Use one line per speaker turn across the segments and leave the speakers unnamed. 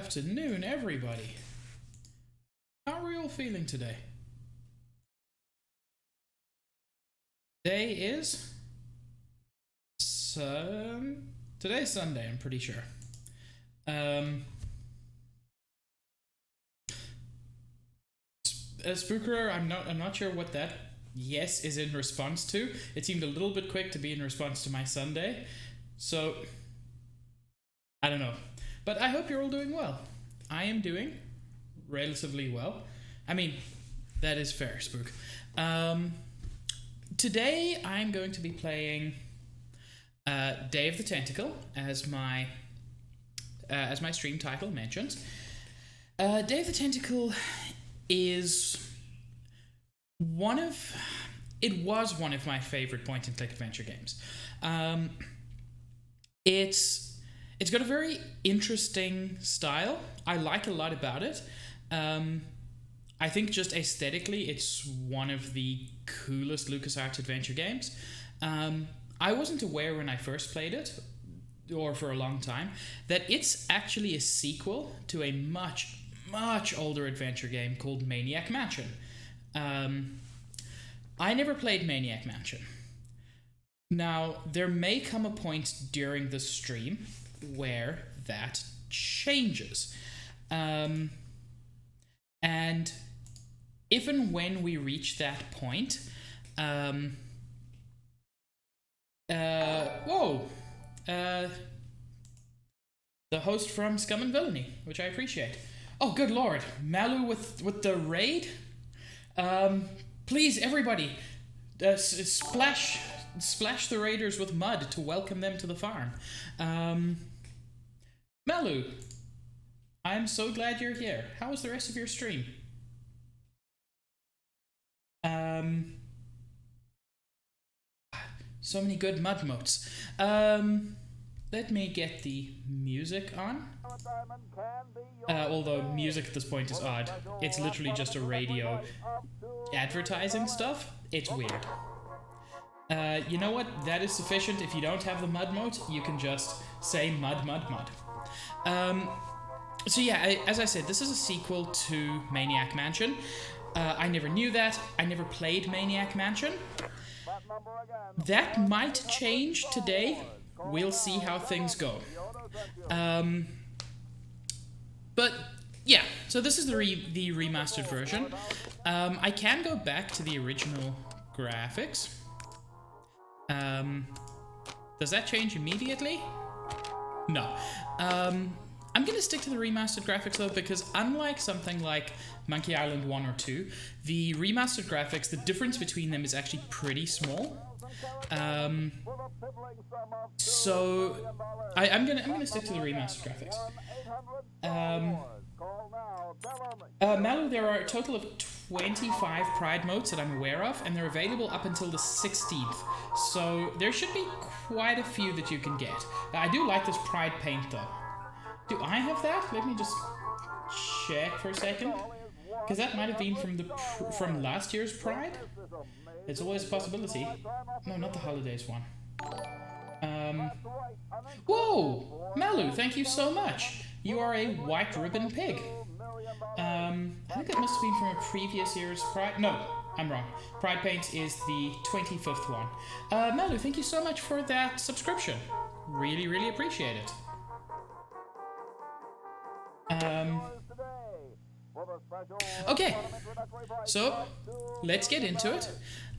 afternoon, everybody. How are we all feeling today? Today is... Today's Sunday, I'm pretty sure. Spooker, I'm not sure what that yes is in response to. It seemed a little bit quick to be in response to my Sunday. So, I don't know. But I hope you're all doing well. I am doing relatively well. I mean, that is fair, Spook. Today I'm going to be playing Day of the Tentacle, as my stream title mentions. Day of the Tentacle was one of my favorite point-and-click adventure games. It's got a very interesting style. I like a lot about it. I think just aesthetically, it's one of the coolest LucasArts adventure games. I wasn't aware when I first played it, or for a long time, that it's actually a sequel to a much, much older adventure game called Maniac Mansion. I never played Maniac Mansion. Now, there may come a point during the stream where that changes. And if and when we reach that point, the host from Scum and Villainy, which I appreciate. Oh, good lord, Malu with the raid? Please, everybody, splash the raiders with mud to welcome them to the farm. Malu, I'm so glad you're here. How was the rest of your stream? So many good mud motes. Let me get the music on. Although music at this point is odd. It's literally just a radio advertising stuff. It's weird. You know what? That is sufficient. If you don't have the mud mote, you can just say mud, mud, mud. So yeah, as I said, this is a sequel to Maniac Mansion. I never knew that. I never played Maniac Mansion. That might change today. We'll see how things go. But yeah, so this is the remastered version. I can go back to the original graphics. Does that change immediately? No. I'm gonna stick to the remastered graphics though, because unlike something like Monkey Island 1 or 2, the remastered graphics, the difference between them is actually pretty small. So I'm gonna stick to the remastered graphics. Malu, there are a total of 25 Pride modes that I'm aware of, and they're available up until the 16th. So there should be quite a few that you can get. I do like this Pride paint though. Do I have that? Let me just check for a second. Because that might have been from last year's Pride. It's always a possibility. No, not the holidays one. Whoa! Malu, thank you so much. You are a white ribbon pig. I think that must have been from a previous year's Pride. No, I'm wrong. Pride Paint is the 25th one. Malu, thank you so much for that subscription. Really, really appreciate it. Okay, so let's get into it.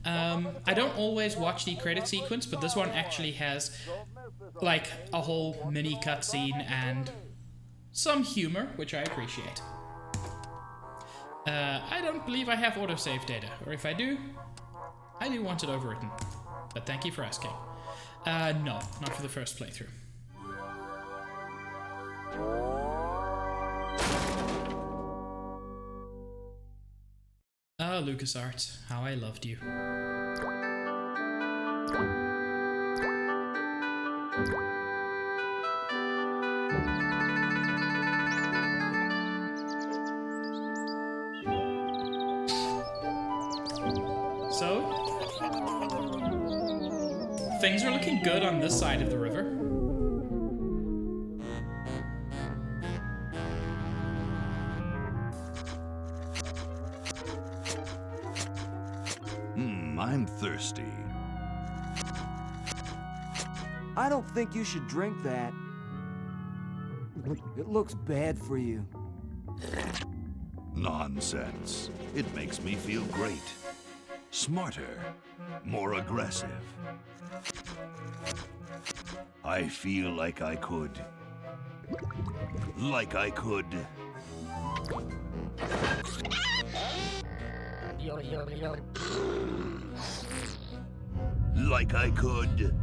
I don't always watch the credit sequence, but this one actually has like a whole mini cutscene and some humor, which I appreciate. I don't believe I have autosave data, or if I do want it overwritten, but thank you for asking. No, not for the first playthrough. Ah, LucasArts, how I loved you. So, things are looking good on this side of the river.
I'm thirsty.
I don't think you should drink that. It looks bad for you.
Nonsense. It makes me feel great. Smarter. More aggressive. I feel like I could. Like I could. Like I could.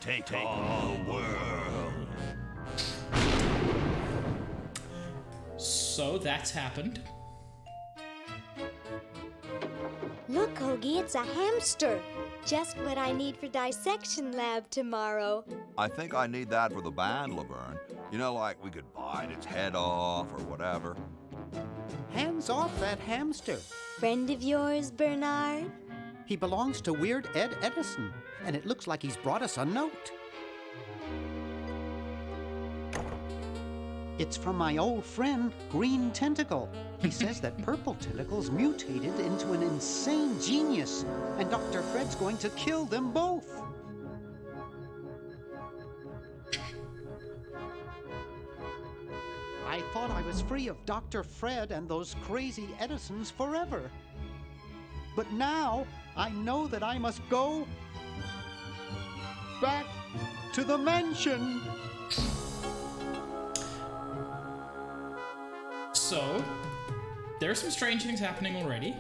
Take on the world.
So that's happened.
Look, Hoagie, it's a hamster. Just what I need for dissection lab tomorrow.
I think I need that for the band, Laverne. You know, like we could bite its head off or whatever.
Hands off that hamster.
Friend of yours, Bernard?
He belongs to Weird Ed Edison, and it looks like he's brought us a note. It's from my old friend, Green Tentacle. He says that Purple Tentacle's mutated into an insane genius, and Dr. Fred's going to kill them both. I thought I was free of Dr. Fred and those crazy Edisons forever. But now, I know that I must go back to the mansion.
So, there are some strange things happening already.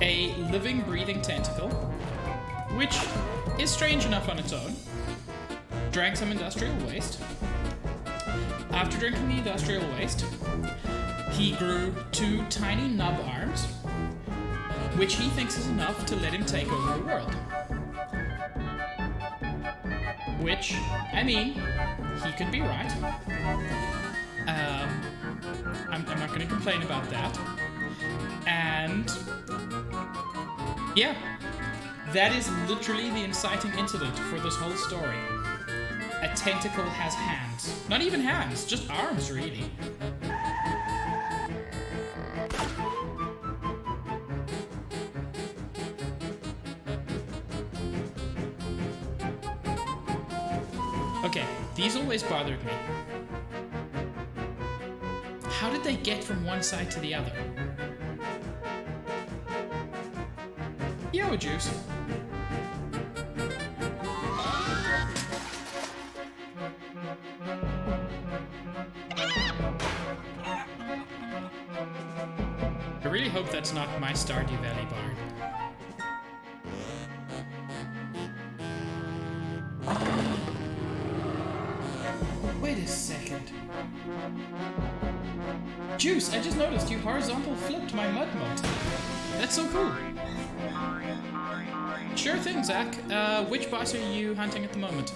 A living, breathing tentacle, which is strange enough on its own, drank some industrial waste. After drinking the industrial waste, he grew 2 tiny nub arms, which he thinks is enough to let him take over the world. Which, I mean, he could be right. I'm not going to complain about that. And yeah, that is literally the inciting incident for this whole story. A tentacle has hands. Not even hands, just arms, really. Okay, these always bothered me. How did they get from one side to the other? Yo, Juice. I really hope that's not my Stardew Valley bard. Wait a second. Juice, I just noticed you horizontal flipped my mud moat. That's so cool. Sure thing, Zach. Which boss are you hunting at the moment?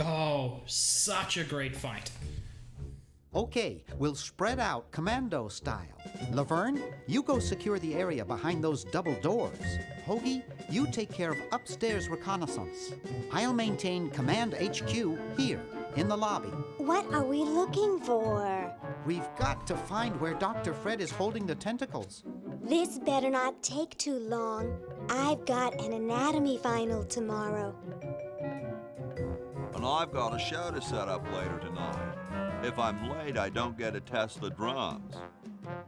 Oh, such a great fight.
Okay, we'll spread out commando style. Laverne, you go secure the area behind those double doors. Hoagie, you take care of upstairs reconnaissance. I'll maintain Command HQ here, in the lobby.
What are we looking for?
We've got to find where Dr. Fred is holding the tentacles.
This better not take too long. I've got an anatomy final tomorrow.
And I've got a show to set up later tonight. If I'm late, I don't get to test the drums.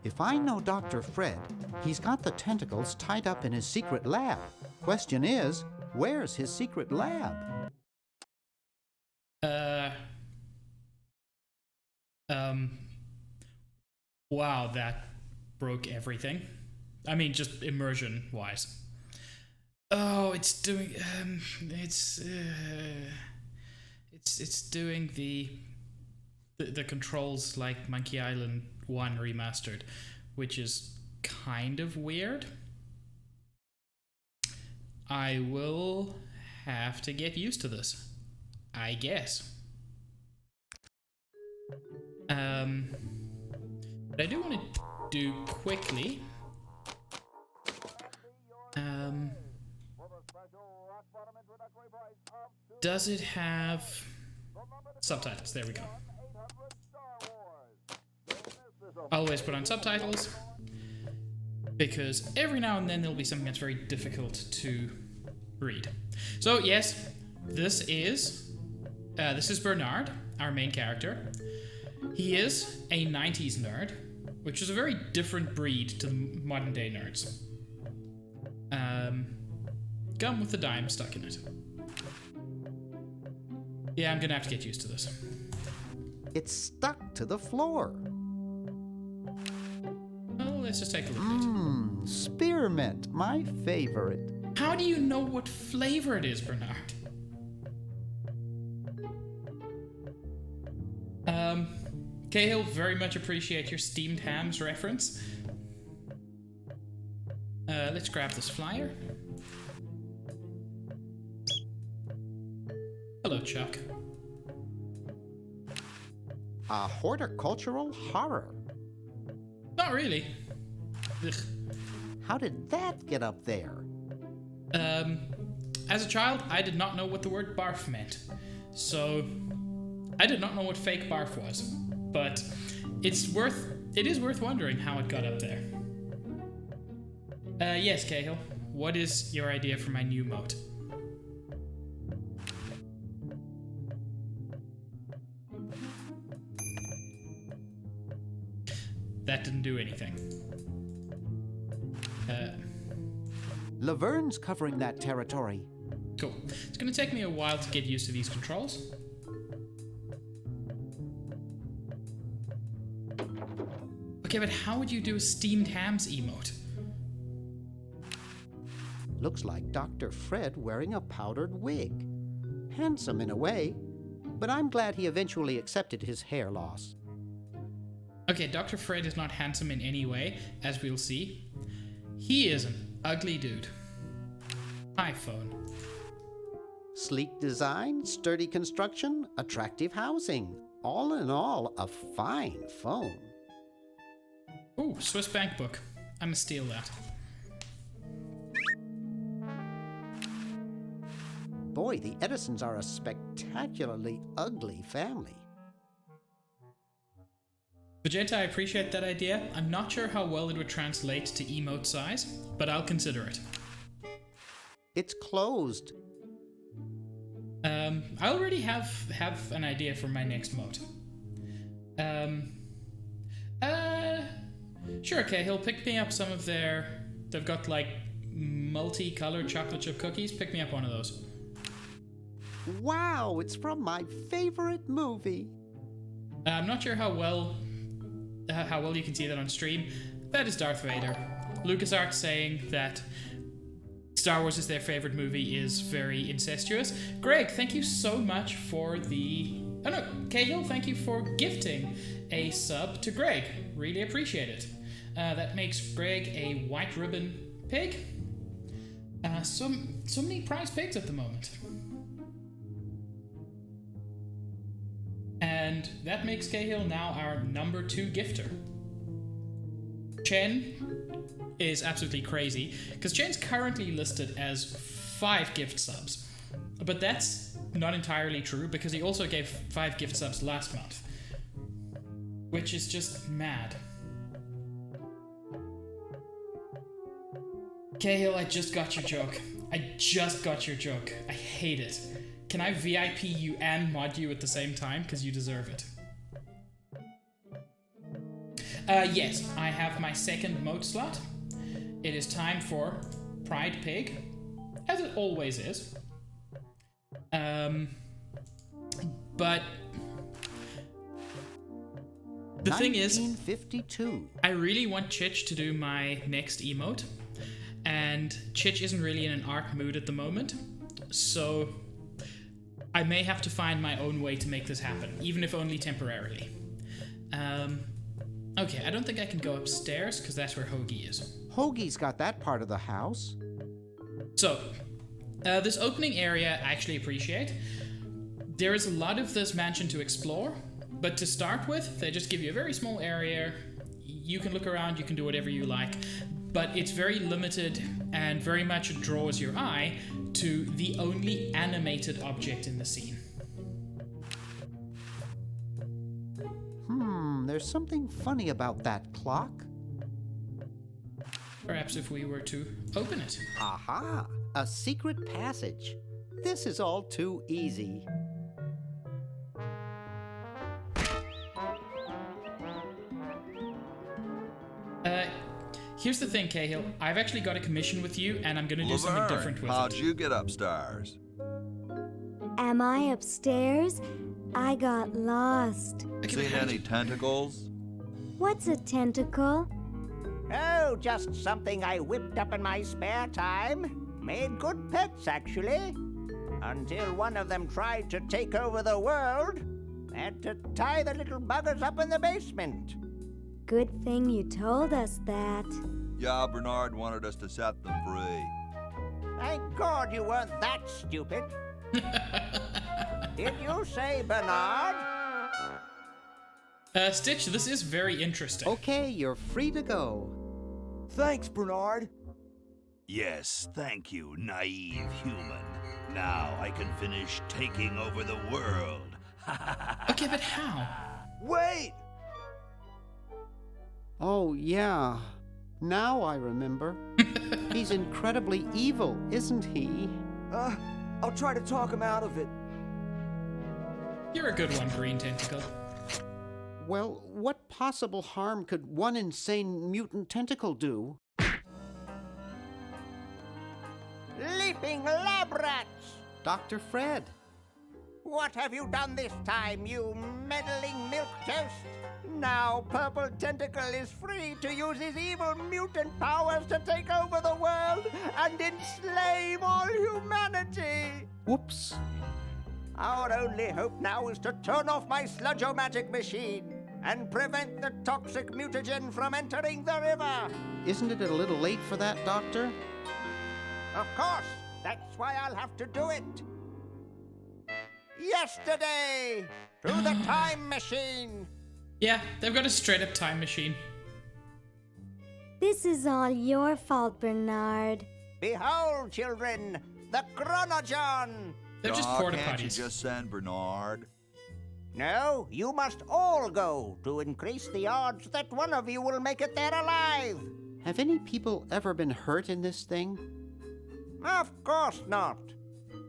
If I know Dr. Fred, he's got the tentacles tied up in his secret lab. Question is, where's his secret lab?
Wow, that broke everything. I mean, just immersion-wise. Oh, it's doing, it's doing the controls like Monkey Island 1 remastered, which is kind of weird. I will have to get used to this, I guess. But I do want to do quickly. Does it have subtitles? There we go. Always put on subtitles, because every now and then there'll be something that's very difficult to read. So yes, this is Bernard, our main character. He is a 90s nerd, which is a very different breed to the modern day nerds. Gum with a dime stuck in it. Yeah, I'm gonna have to get used to this.
It's stuck to the floor.
Well, let's just take a look at it.
Spearmint, my favorite.
How do you know what flavor it is, Bernard? Cahill, very much appreciate your steamed hams reference. Let's grab this flyer. Hello, Chuck.
A horticultural horror.
Not really. Ugh.
How did that get up there?
As a child, I did not know what the word barf meant. So, I did not know what fake barf was. But it is worth wondering how it got up there. Yes, Cahill. What is your idea for my new moat? That didn't do anything.
Laverne's covering that territory.
Cool. It's gonna take me a while to get used to these controls. Okay, but how would you do a steamed hams emote?
Looks like Dr. Fred wearing a powdered wig. Handsome in a way, but I'm glad he eventually accepted his hair loss.
Okay, Dr. Fred is not handsome in any way, as we'll see. He is an ugly dude. iPhone.
Sleek design, sturdy construction, attractive housing. All in all, a fine phone.
Ooh, Swiss bank book. I'ma steal that.
Boy, the Edisons are a spectacularly ugly family.
Vegeta, I appreciate that idea. I'm not sure how well it would translate to emote size, but I'll consider it.
It's closed.
I already have an idea for my next mode. Sure, okay, he'll pick me up some of their... They've got, like, multicolored chocolate chip cookies. Pick me up one of those.
Wow, it's from my favorite movie.
I'm not sure how well you can see that on stream. That is Darth Vader. LucasArts saying that Star Wars is their favorite movie is very incestuous. Greg, thank you so much for the... Oh no, Cahill, thank you for gifting a sub to Greg. Really appreciate it. That makes Greg a white ribbon pig. So many prize pigs at the moment. And that makes Cahill now our number 2 gifter. Chen is absolutely crazy, because Chen's currently listed as 5 gift subs. But that's not entirely true, because he also gave 5 gift subs last month. Which is just mad. Cahill, I just got your joke. I just got your joke. I hate it. Can I VIP you and mod you at the same time? Because you deserve it. Yes, I have my second mode slot. It is time for Pride Pig, as it always is. But the thing is,
1952.
I really want Chich to do my next emote, and Chich isn't really in an art mood at the moment, so I may have to find my own way to make this happen, even if only temporarily. Okay, I don't think I can go upstairs, because that's where Hoagie is.
Hoagie's got that part of the house.
So, this opening area I actually appreciate. There is a lot of this mansion to explore, But to start with, they just give you a very small area. You can look around, you can do whatever you like, but it's very limited and very much draws your eye to the only animated object in the scene.
There's something funny about that clock.
Perhaps if we were to open it.
Aha! A secret passage. This is all too easy.
Here's the thing, Cahill. I've actually got a commission with you, and I'm going to do something different with
how'd
it.
you get upstairs?
Am I upstairs? I got lost.
Seen any tentacles?
What's a tentacle?
Oh, just something I whipped up in my spare time. Made good pets, actually. Until one of them tried to take over the world. Had to tie the little buggers up in the basement.
Good thing you told us that.
Yeah, Bernard wanted us to set them free.
Thank God you weren't that stupid. Did you say Bernard?
Stitch, this is very interesting.
Okay, you're free to go.
Thanks, Bernard.
Yes, thank you, naive human. Now I can finish taking over the world.
Okay, but how?
Wait!
Oh, yeah. Now I remember. He's incredibly evil, isn't he?
I'll try to talk him out of it.
You're a good one, Green Tentacle.
Well, what possible harm could one insane mutant tentacle do?
Leaping lab rats!
Dr. Fred.
What have you done this time, you meddling milquetoast? Now Purple Tentacle is free to use his evil mutant powers to take over the world and enslave all humanity!
Whoops.
Our only hope now is to turn off my sludge-o-magic machine and prevent the toxic mutagen from entering the river.
Isn't it a little late for that, Doctor?
Of course, that's why I'll have to do it. Yesterday, through the time machine.
Yeah, they've got a straight-up time machine.
This is all your fault, Bernard.
Behold, children, the Chronogon.
They're just
Aw,
porta
can't you
potties.
just send Bernard?
No, you must all go to increase the odds that one of you will make it there alive.
Have any people ever been hurt in this thing?
Of course not.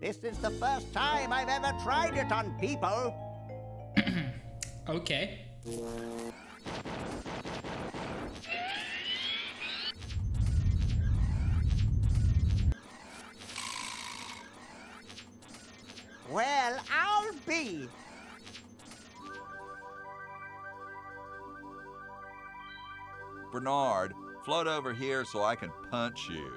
This is the first time I've ever tried it on people.
Okay.
Well, I'll be.
Bernard, float over here so I can punch you.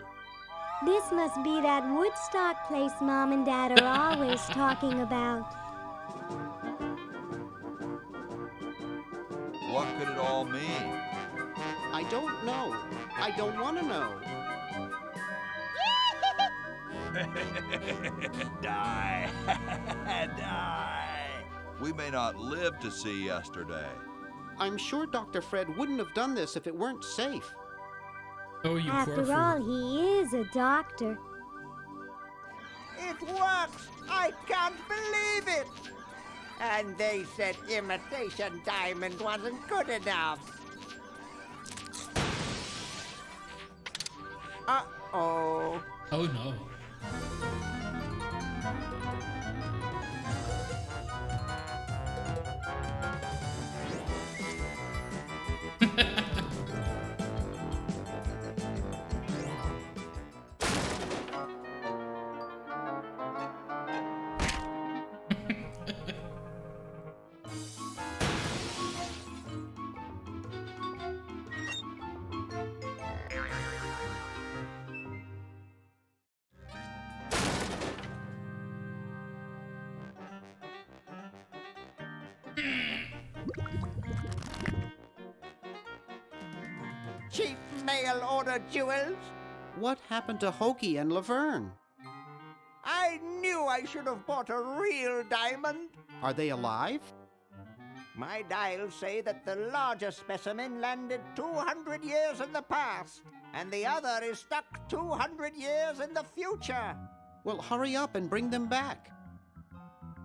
This must be that Woodstock place Mom and Dad are always talking about.
What could it all mean?
I don't know. I don't want to know.
Die. Die.
We may not live to see yesterday.
I'm sure Dr. Fred wouldn't have done this if it weren't safe.
Oh, you poor
After
fool.
all, he is a doctor.
It works! I can't believe it! And they said imitation diamond wasn't good enough. Uh-oh.
Oh no.
Cheap mail order jewels.
What happened to Hoagie and Laverne?
I knew I should have bought a real diamond.
Are they alive?
My dials say that the larger specimen landed 200 years in the past, and the other is stuck 200 years in the future.
Well, hurry up and bring them back.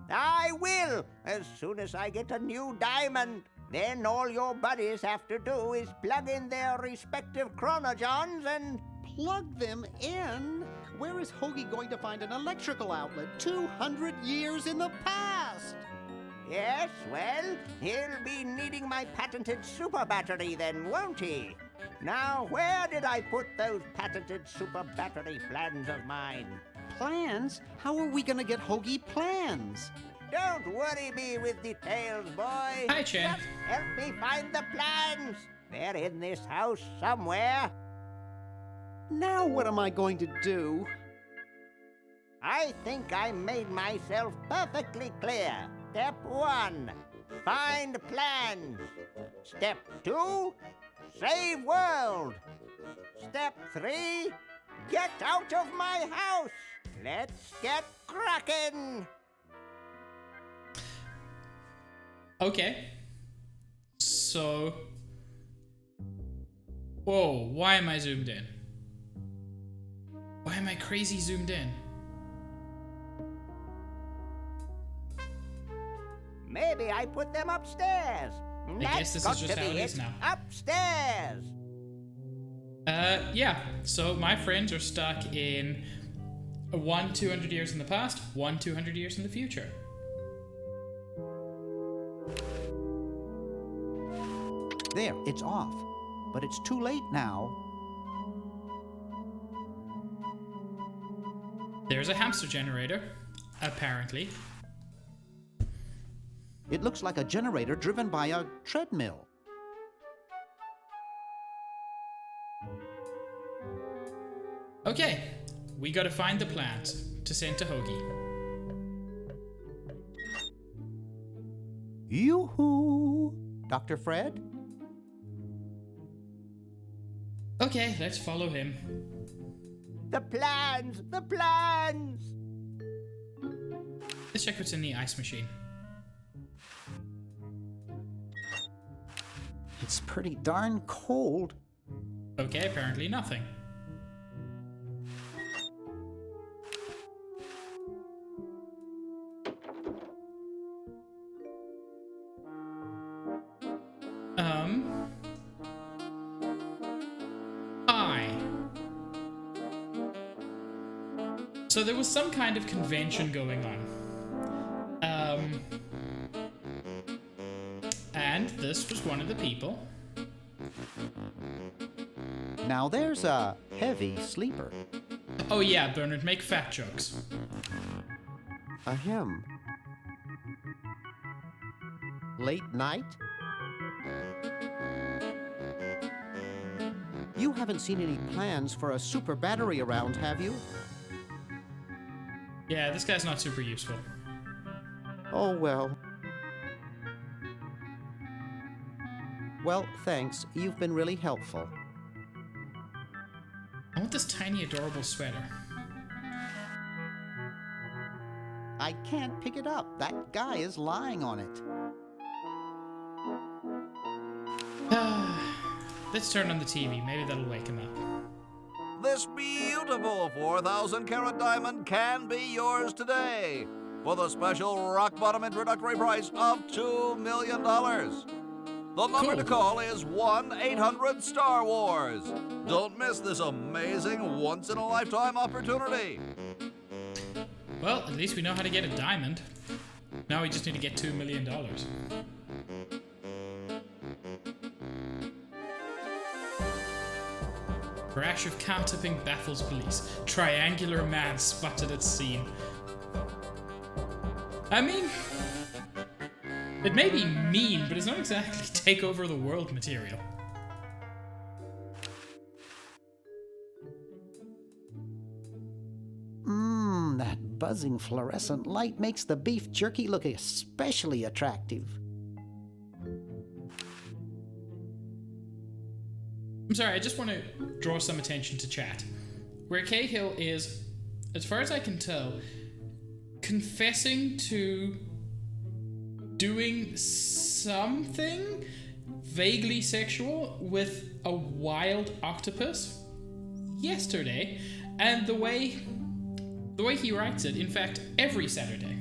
I will, as soon as I get a new diamond. Then all your buddies have to do is plug in their respective chronogens and...
Plug them in? Where is Hoagie going to find an electrical outlet 200 years in the past?
Yes, well, he'll be needing my patented super battery then, won't he? Now, where did I put those patented super battery plans of mine?
Plans? How are we gonna get Hoagie plans?
Don't worry me with details, boy.
Hi, Chen.
Just help me find the plans. They're in this house somewhere.
Now what am I going to do?
I think I made myself perfectly clear. Step 1, find plans. Step 2, save world. Step 3, get out of my house. Let's get cracking.
Okay. So... Whoa, why am I zoomed in? Why am I crazy zoomed in?
Maybe I put them upstairs.
I guess this is just how it is now.
Upstairs.
Yeah. So my friends are stuck in one 200 years in the past, one 200 years in the future.
There, it's off. But it's too late now.
There's a hamster generator, apparently.
It looks like a generator driven by a treadmill.
Okay, we gotta find the plans to send to Hoagie.
Yoo-hoo! Dr. Fred?
Okay, let's follow him.
The plans! The plans!
Let's check what's in the ice machine.
It's pretty darn cold.
Okay, apparently nothing. Hi. So there was some kind of convention going on. And this was one of the people.
Now there's a heavy sleeper.
Oh yeah, Bernard, make fat jokes.
Ahem. Late night? You haven't seen any plans for a super battery around, have you?
Yeah, this guy's not super useful.
Oh, well. Well, thanks. You've been really helpful.
I want this tiny, adorable sweater.
I can't pick it up. That guy is lying on it.
Let's turn on the TV. Maybe that'll wake him up.
This beautiful 4,000-carat diamond can be yours today for the special rock-bottom introductory price of $2 million. The number to call is 1-800-STAR-WARS. Don't miss this amazing once-in-a-lifetime opportunity.
Well, at least we know how to get a diamond. Now we just need to get $2 million. Crash of car tipping baffles police. Triangular man spotted at scene. I mean, it may be mean, but it's not exactly take over the world material.
That buzzing fluorescent light makes the beef jerky look especially attractive.
I'm sorry, I just want to draw some attention to chat. Where Cahill is, as far as I can tell, confessing to doing something vaguely sexual with a wild octopus yesterday, and the way he writes it, in fact, every Saturday.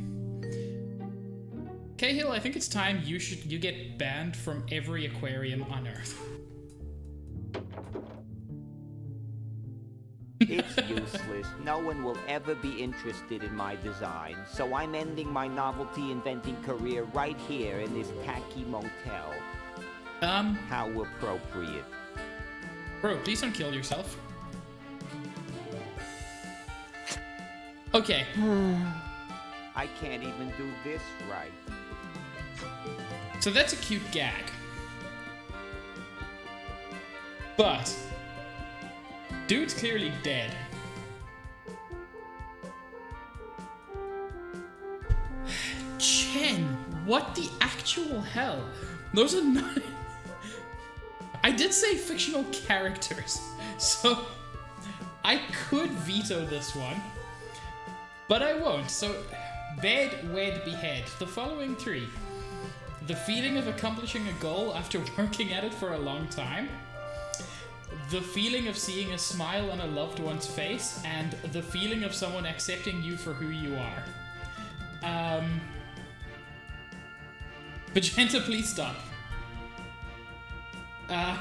Cahill, I think it's time you get banned from every aquarium on Earth.
It's useless. No one will ever be interested in my design, so I'm ending my novelty inventing career right here in this tacky motel. How appropriate.
Bro, please don't kill yourself. Okay.
I can't even do this right.
So that's a cute gag. But dude's clearly dead. Chen, what the actual hell? Those are not... I did say fictional characters, so I could veto this one, but I won't. So, bed, wed, behead. The following three. The feeling of accomplishing a goal after working at it for a long time. The feeling of seeing a smile on a loved one's face, and the feeling of someone accepting you for who you are. Magenta, please stop. I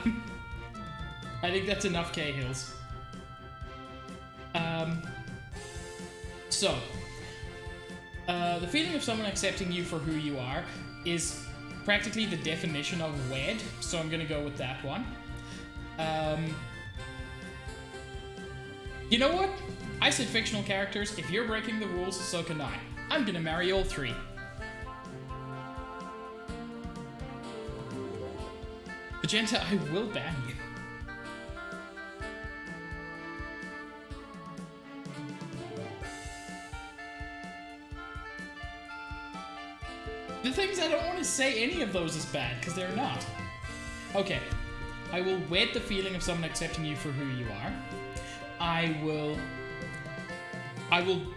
think that's enough Cahills. The feeling of someone accepting you for who you are is practically the definition of wed, so I'm gonna go with that one. You know what? I said fictional characters. If you're breaking the rules, so can I. I'm gonna marry all three. Magenta, I will ban you. The things I don't want to say any of those is bad, because they're not. Okay. I will wed the feeling of someone accepting you for who you are. I will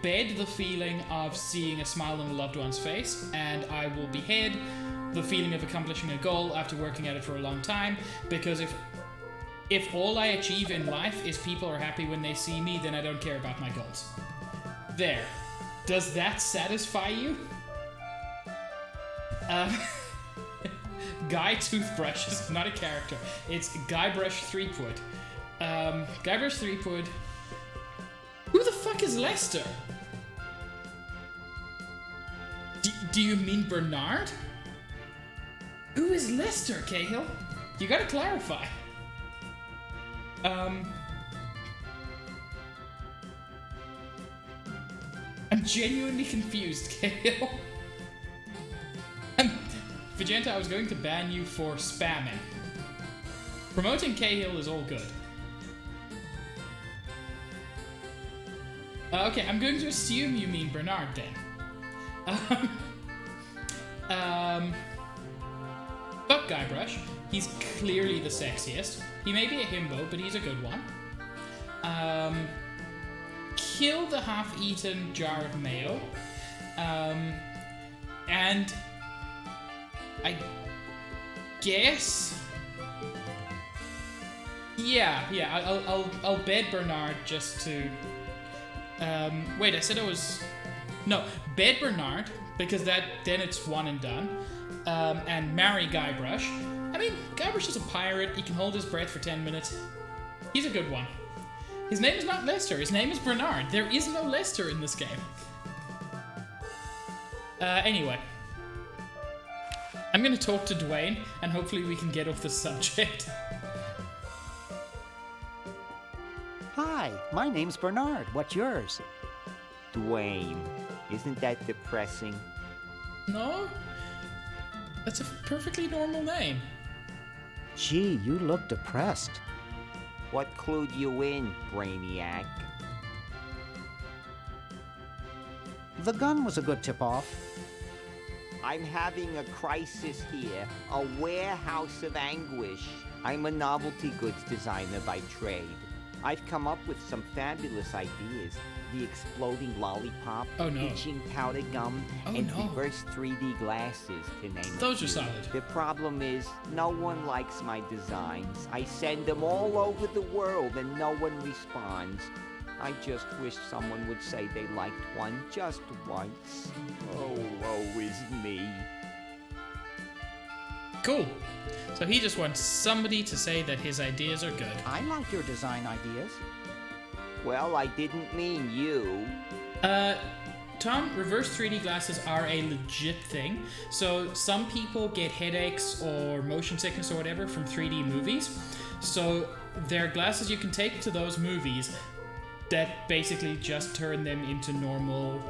bed the feeling of seeing a smile on a loved one's face, and I will behead the feeling of accomplishing a goal after working at it for a long time, because if all I achieve in life is people are happy when they see me, then I don't care about my goals. There. Does that satisfy you? Guy Toothbrush is not a character. It's Guybrush Threepwood. Guybrush Threepwood. Who the fuck is Lester? Do you mean Bernard? Who is Lester, Cahill? You gotta clarify. I'm genuinely confused, Cahill. Vegeta, I was going to ban you for spamming. Promoting Cahill is all good. Okay, I'm going to assume you mean Bernard then. Fuck Guybrush. He's clearly the sexiest. He may be a himbo, but he's a good one. Kill the half-eaten jar of mayo. And I guess, yeah. I'll bed Bernard just to. Wait, I said it was bed Bernard because then it's one and done. And marry Guybrush. I mean, Guybrush is a pirate. He can hold his breath for 10 minutes. He's a good one. His name is not Lester. His name is Bernard. There is no Lester in this game. Anyway. I'm gonna talk to Dwayne, and hopefully we can get off the subject.
Hi, my name's Bernard. What's yours?
Dwayne. Isn't that depressing?
No? That's a perfectly normal name.
Gee, you look depressed.
What clued you in, Brainiac?
The gun was a good tip-off.
I'm having a crisis here, a warehouse of anguish. I'm a novelty goods designer by trade. I've come up with some fabulous ideas. The exploding lollipop,
Oh, no.
itching powder gum,
Oh,
and
no.
reverse 3D glasses, to name a
Those are
few.
solid.
The problem is, no one likes my designs. I send them all over the world and no one responds. I just wish someone would say they liked one just once. Oh, woe is me.
Cool. So he just wants somebody to say that his ideas are good.
I like your design ideas.
Well, I didn't mean you.
Tom, reverse 3D glasses are a legit thing. So some people get headaches or motion sickness or whatever from 3D movies. So there are glasses you can take to those movies that basically just turn them into normal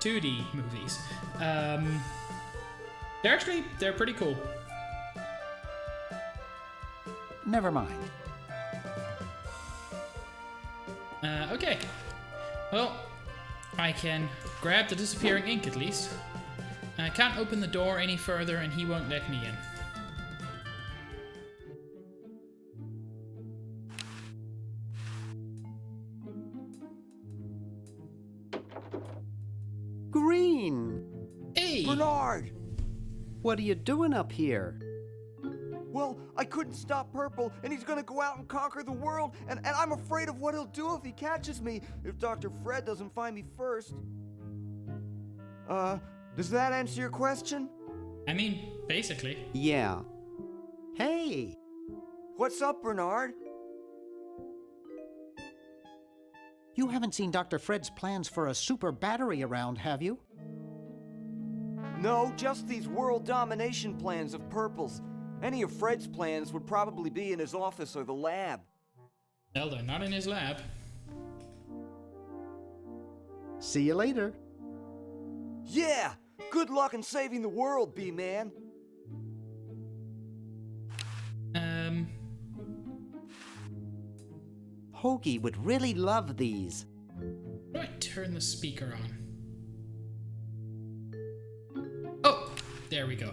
2D movies. They're pretty cool.
Never mind.
Okay. Well, I can grab the disappearing ink at least. I can't open the door any further and he won't let me in.
Green!
Hey!
Bernard!
What are you doing up here?
Well, I couldn't stop Purple, and he's gonna go out and conquer the world, and I'm afraid of what he'll do if he catches me, if Dr. Fred doesn't find me first. Does that answer your question?
I mean, basically.
Yeah. Hey!
What's up, Bernard?
You haven't seen Dr. Fred's plans for a super battery around, have you?
No, just these world domination plans of Purple's. Any of Fred's plans would probably be in his office or the lab.
Well, they're not in his lab.
See you later.
Yeah! Good luck in saving the world, B-Man.
Hoagie would really love these.
How do I turn the speaker on? Oh, there we go.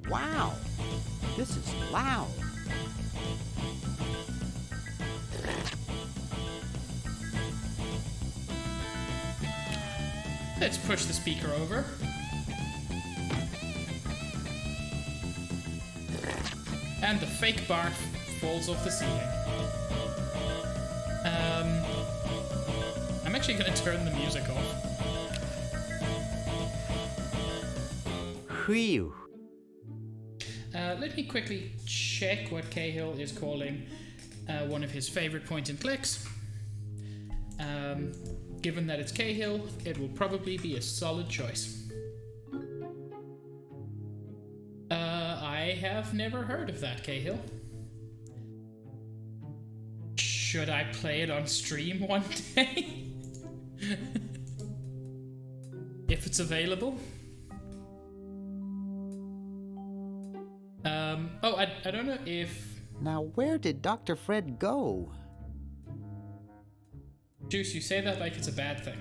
Wow! This is loud.
Let's push the speaker over. And the fake barf falls off the ceiling. I'm actually going to turn the music off.
Whew.
Let me quickly check what Cahill is calling one of his favorite point and clicks. Given that it's Cahill, it will probably be a solid choice. I have never heard of that, Cahill. Should I play it on stream one day? If it's available? I don't know if...
Now, where did Dr. Fred go?
Juice, you say that like it's a bad thing.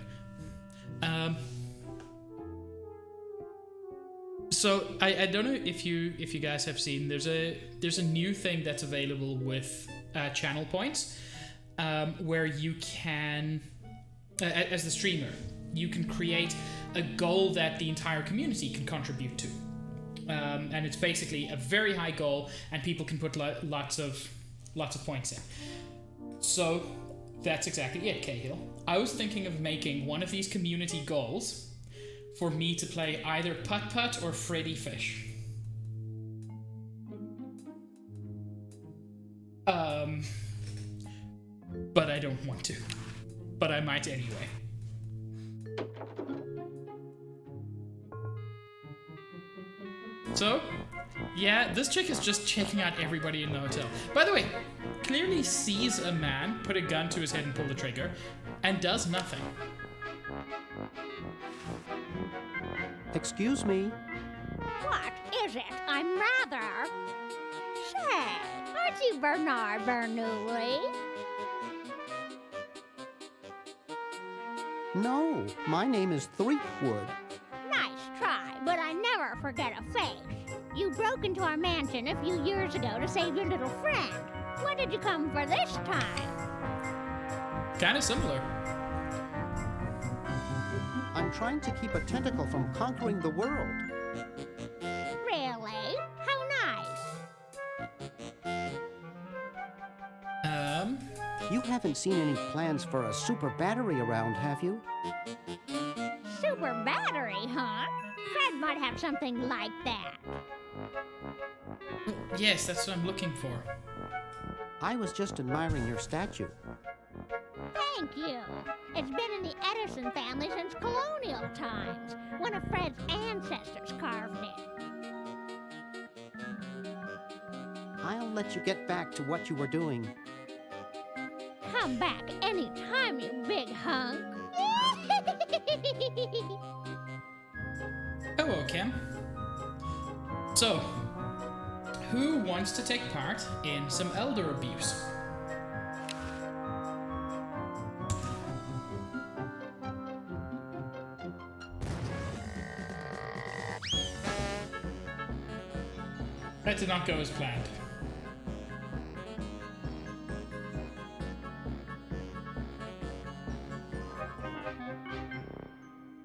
So I don't know if you guys have seen, there's a new thing that's available with channel points, where you can, as the streamer, you can create a goal that the entire community can contribute to. And it's basically a very high goal, and people can put lots of points in. So that's exactly it, Cahill. I was thinking of making one of these community goals for me to play either Putt Putt or Freddy Fish. But I don't want to. But I might anyway. So, yeah, this chick is just checking out everybody in the hotel. By the way, clearly sees a man put a gun to his head and pull the trigger, and does nothing.
Excuse me.
What is it? I'm rather... Say, aren't you Bernard Bernoulli?
No, my name is Threepwood.
Nice try, but I never forget a face. You broke into our mansion a few years ago to save your little friend. What did you come for this time?
Kinda similar.
I'm trying to keep a tentacle from conquering the world.
Really? How nice.
You haven't seen any plans for a super battery around, have you?
Super battery, huh? Fred might have something like that.
Yes, that's what I'm looking for.
I was just admiring your statue.
Thank you. It's been in the Edison family since colonial times. One of Fred's ancestors carved it.
I'll let you get back to what you were doing.
Come back anytime, you big hunk.
Hello, Kim. So, who wants to take part in some elder abuse? That did not go as planned.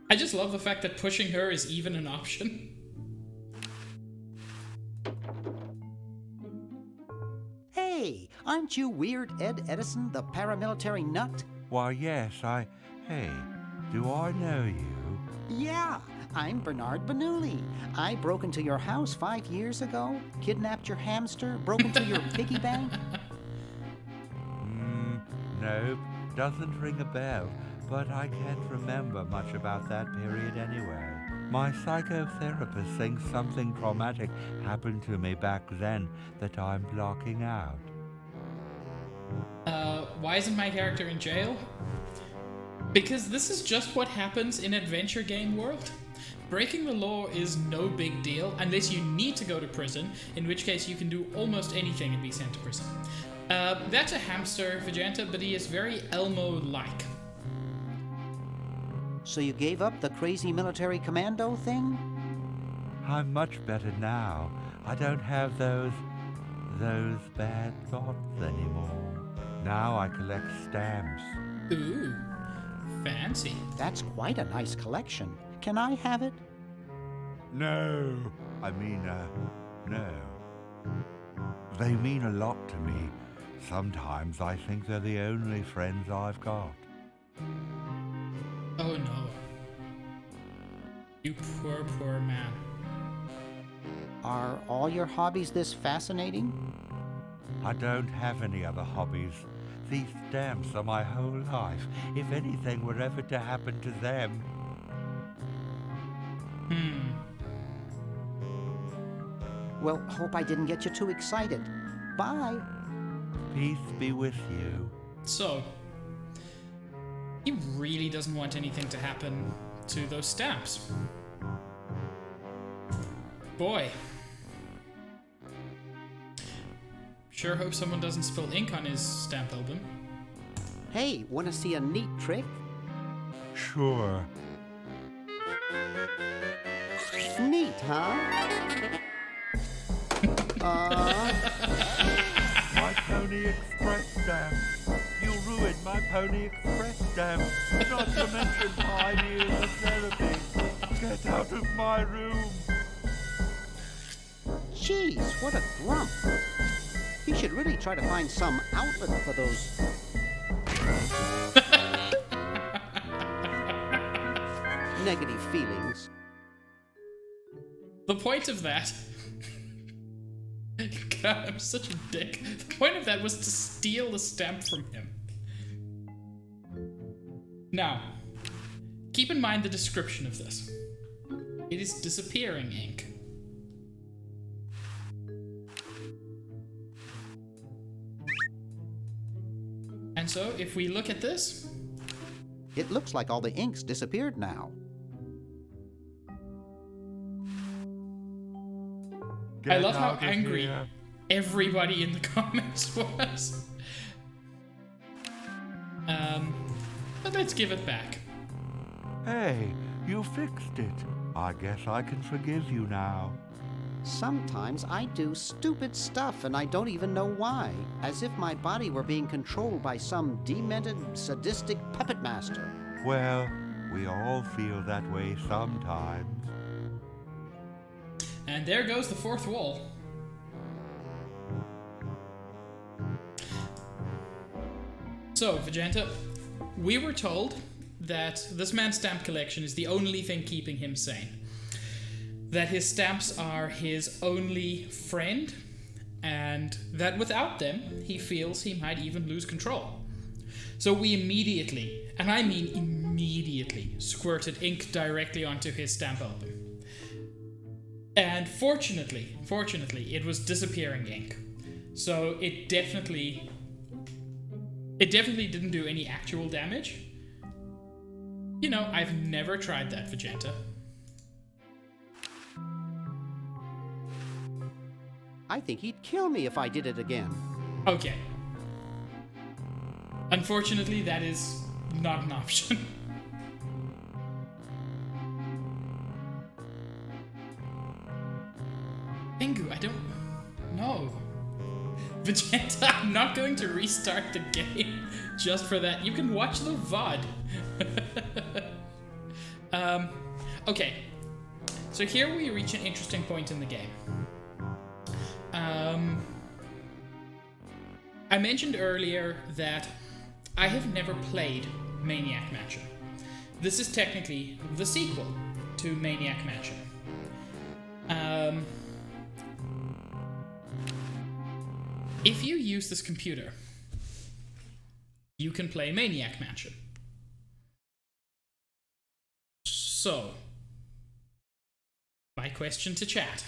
I just love the fact that pushing her is even an option.
Hey, aren't you Weird Ed Edison, the paramilitary nut?
Why, yes, Hey, do I know you?
Yeah, I'm Bernard Bernoulli. I broke into your house 5 years ago, kidnapped your hamster, broke into your piggy bank.
Nope, doesn't ring a bell, but I can't remember much about that period anyway. My psychotherapist thinks something traumatic happened to me back then that I'm blocking out.
Why isn't my character in jail? Because this is just what happens in adventure game world. Breaking the law is no big deal unless you need to go to prison, in which case you can do almost anything and be sent to prison. That's a hamster, Vegeta, but he is very Elmo-like.
So you gave up the crazy military commando thing?
I'm much better now. I don't have those bad thoughts anymore. Now I collect stamps.
Ooh, fancy.
That's quite a nice collection. Can I have it?
No. No. They mean a lot to me. Sometimes I think they're the only friends I've got.
Oh no. You poor, poor man.
Are all your hobbies this fascinating?
I don't have any other hobbies. These stamps are my whole life. If anything were ever to happen to them...
Well, hope I didn't get you too excited. Bye.
Peace be with you.
So, he really doesn't want anything to happen to those stamps. Boy. Sure hope someone doesn't spill ink on his stamp album.
Hey, wanna see a neat trick?
Sure.
Neat, huh?
My Pony Express stamp. You ruined my Pony Express stamp. Not to mention 5 years of therapy. Get out of my room.
Jeez, what a grump. He should really try to find some outlet for those... negative feelings.
The point of that... God, I'm such a dick. The point of that was to steal the stamp from him. Now, keep in mind the description of this. It is disappearing ink. And so, if we look at this...
It looks like all the ink's disappeared now.
I love how angry everybody in the comments was. But let's give it back.
Hey, you fixed it. I guess I can forgive you now.
Sometimes I do stupid stuff and I don't even know why, as if my body were being controlled by some demented, sadistic puppet master.
Well, we all feel that way sometimes.
And there goes the fourth wall. So, Vegeta, we were told that this man's stamp collection is the only thing keeping him sane. That his stamps are his only friend, and that without them, he feels he might even lose control. So we immediately, and I mean immediately, squirted ink directly onto his stamp album. And fortunately, it was disappearing ink. So it definitely didn't do any actual damage. You know, I've never tried that, Vegeta.
I think he'd kill me if I did it again.
Okay. Unfortunately, that is not an option. Pingu, I don't know. Vegeta, I'm not going to restart the game just for that. You can watch the VOD. Okay. So here we reach an interesting point in the game. I mentioned earlier that I have never played Maniac Mansion. This is technically the sequel to Maniac Mansion. If you use this computer, you can play Maniac Mansion. So, my question to chat.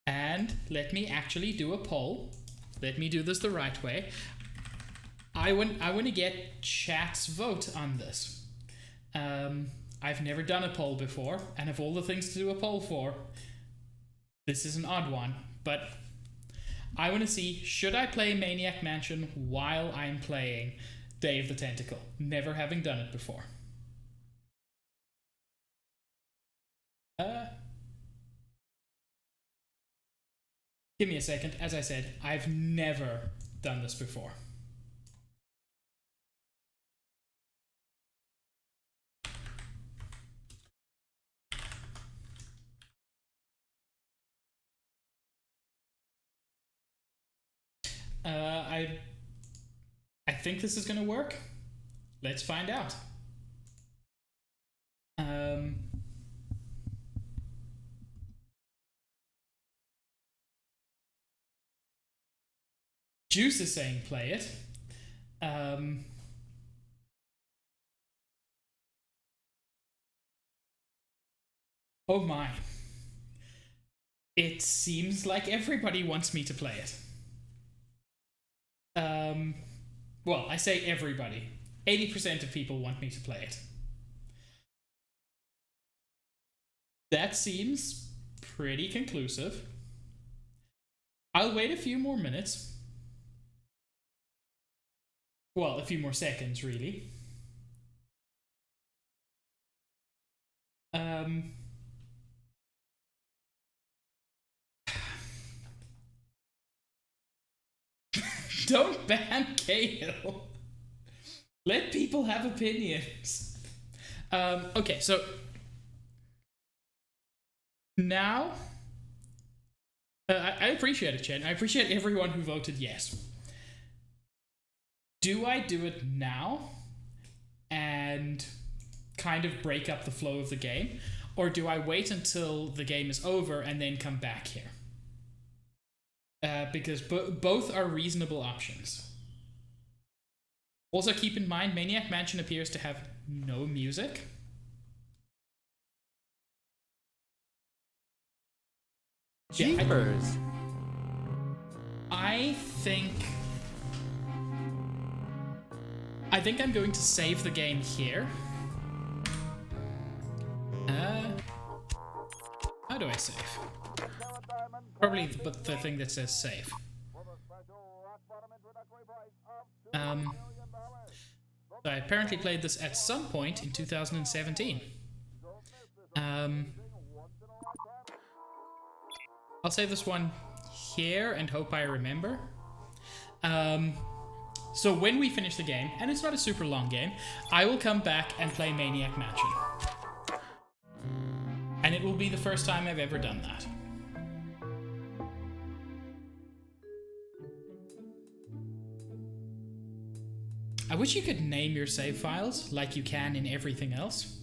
And let me actually do a poll. Let me do this the right way. I want to get chat's vote on this. I've never done a poll before, and of all the things to do a poll for, this is an odd one. But I want to see, should I play Maniac Mansion while I'm playing Day of the Tentacle, never having done it before? Give me a second. As I said, I've never done this before. I think this is gonna work. Let's find out. Juice is saying play it. Oh my. It seems like everybody wants me to play it. Well, I say everybody. 80% of people want me to play it. That seems pretty conclusive. I'll wait a few more minutes. Well, a few more seconds, really. Don't ban Cahill. Let people have opinions. Okay, so now I appreciate it, Chen. I appreciate everyone who voted yes. Do I do it now and kind of break up the flow of the game, or do I wait until the game is over and then come back here? Because both are reasonable options. Also, keep in mind, Maniac Mansion appears to have no music.
Jeepers!
Yeah, I think I'm going to save the game here. How do I save? Probably the thing that says save. I apparently played this at some point in 2017. I'll save this one here and hope I remember. So when we finish the game, and it's not a super long game, I will come back and play Maniac Mansion. And it will be the first time I've ever done that. I wish you could name your save files like you can in everything else.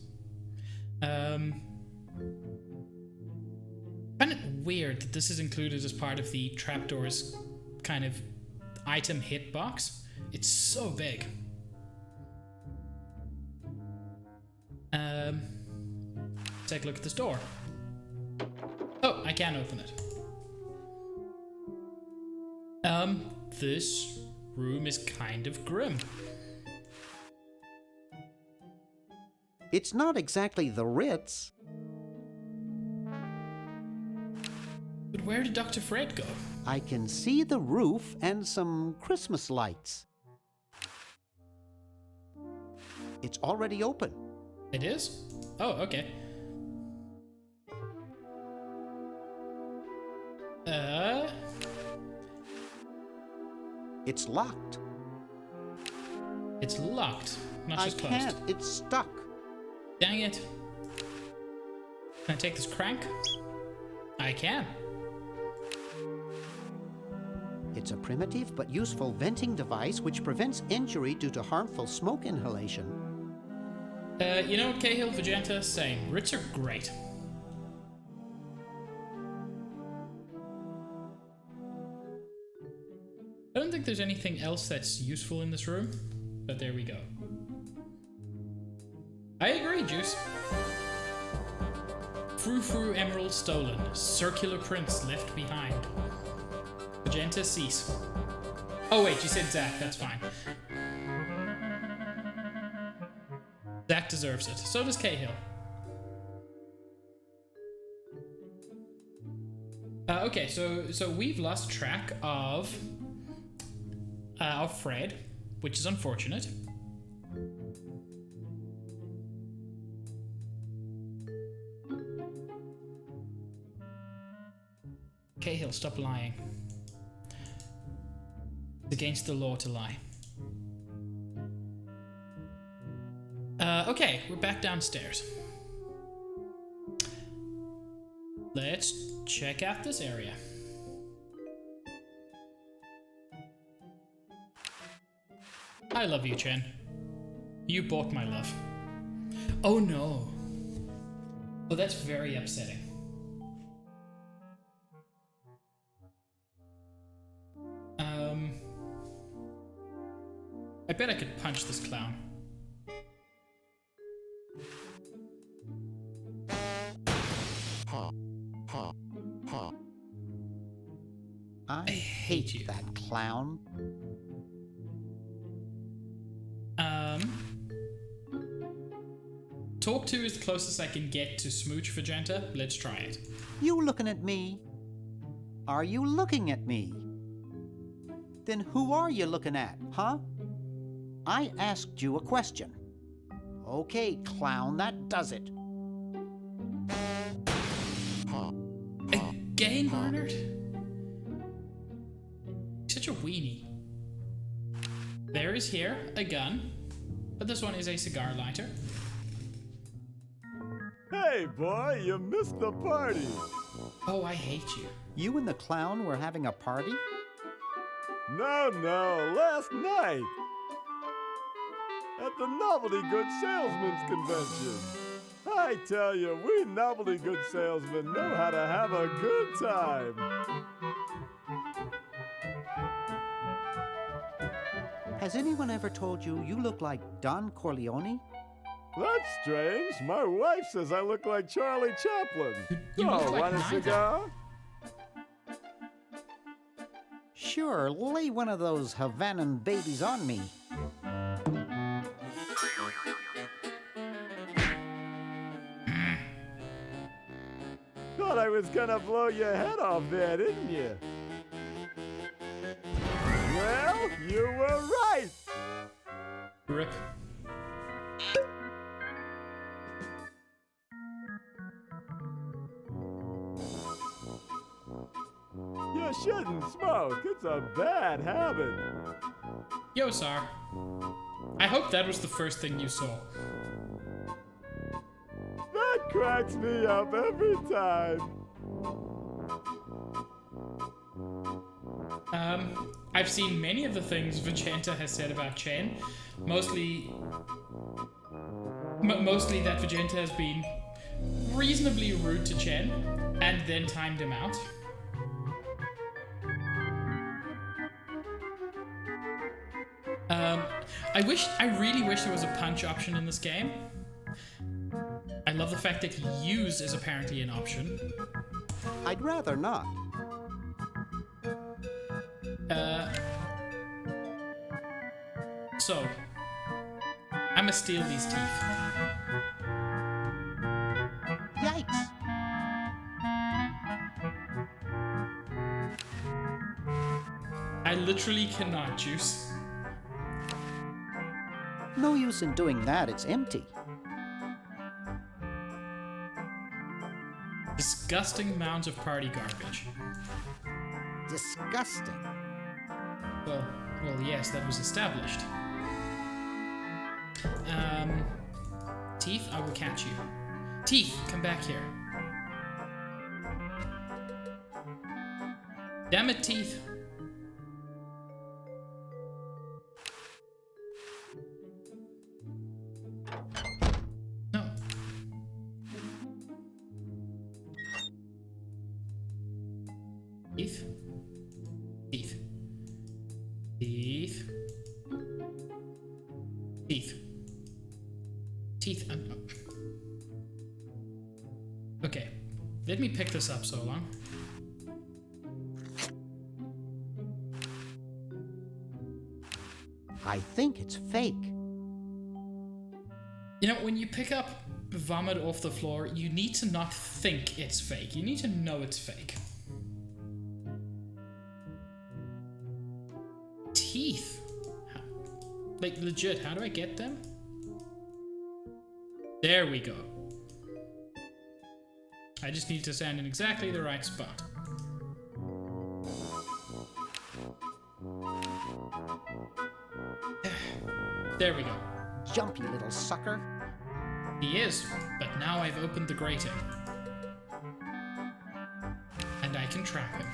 Find it weird that this is included as part of the trapdoor's kind of item hitbox. It's so big. Take a look at this door. Oh, I can open it. This room is kind of grim.
It's not exactly the Ritz.
But where did Dr. Fred go?
I can see the roof and some Christmas lights. It's already open.
It is? Oh, okay.
It's locked.
It's locked, not
I
just closed.
can't. It's stuck.
Dang it. Can I take this crank? I can.
It's a primitive but useful venting device which prevents injury due to harmful smoke inhalation.
You know what, Cahill, Vegeta? Same. Ritz are great. I don't think there's anything else that's useful in this room, but there we go. I agree, Juice. Frou-frou emerald stolen. Circular prints left behind. Magenta cease. Oh wait, you said Zach, that's fine. Zach deserves it. So does Cahill. Okay, so we've lost track of Fred, which is unfortunate. Cahill, stop lying. It's against the law to lie. Okay, we're back downstairs. Let's check out this area. I love you, Chen. You bought my love. Oh no. Oh, that's very upsetting. I bet I could punch this clown.
I hate
you.
that clown.
Talk to is the closest I can get to Smooch Vegeta. Let's try it.
You looking at me? Are you looking at me? Then who are you looking at, huh? I asked you a question. Okay, clown, that does it.
Again, Barnard? Such a weenie. There is here a gun, but this one is a cigar lighter.
Hey, boy, you missed the party.
Oh, I hate you.
You and the clown were having a party?
No, last night. At the Novelty Good Salesman's Convention. I tell you, we novelty good salesmen know how to have a good time.
Has anyone ever told you you look like Don Corleone?
That's strange. My wife says I look like Charlie Chaplin.
You look like
want a
neither.
cigar?
Sure, lay one of those Havanan babies on me.
Thought I was gonna blow your head off there, didn't you? Well, you were right.
Rip.
You shouldn't smoke. It's a bad habit.
Yo, Sar. I hope that was the first thing you saw.
That cracks me up every time.
I've seen many of the things Vegeta has said about Chen. Mostly that Vegeta has been reasonably rude to Chen and then timed him out. I really wish there was a punch option in this game. I love the fact that use is apparently an option.
I'd rather not.
So, I'ma steal these teeth.
Yikes!
I literally cannot juice.
No use in doing that, it's empty.
Disgusting mounds of party garbage.
Disgusting.
Well, yes, that was established. Teeth, I will catch you. Teeth, come back here. Damn it, Teeth. No. Teeth. Teeth. Teeth. Teeth. Teeth. Okay. Let me pick this up so long.
I think it's fake.
You know, when you pick up vomit off the floor, you need to not think it's fake. You need to know it's fake. Teeth. Like, legit, how do I get them? There we go. I just need to stand in exactly the right spot. There we go.
Jumpy little sucker.
He is, but now I've opened the grating. And I can trap him.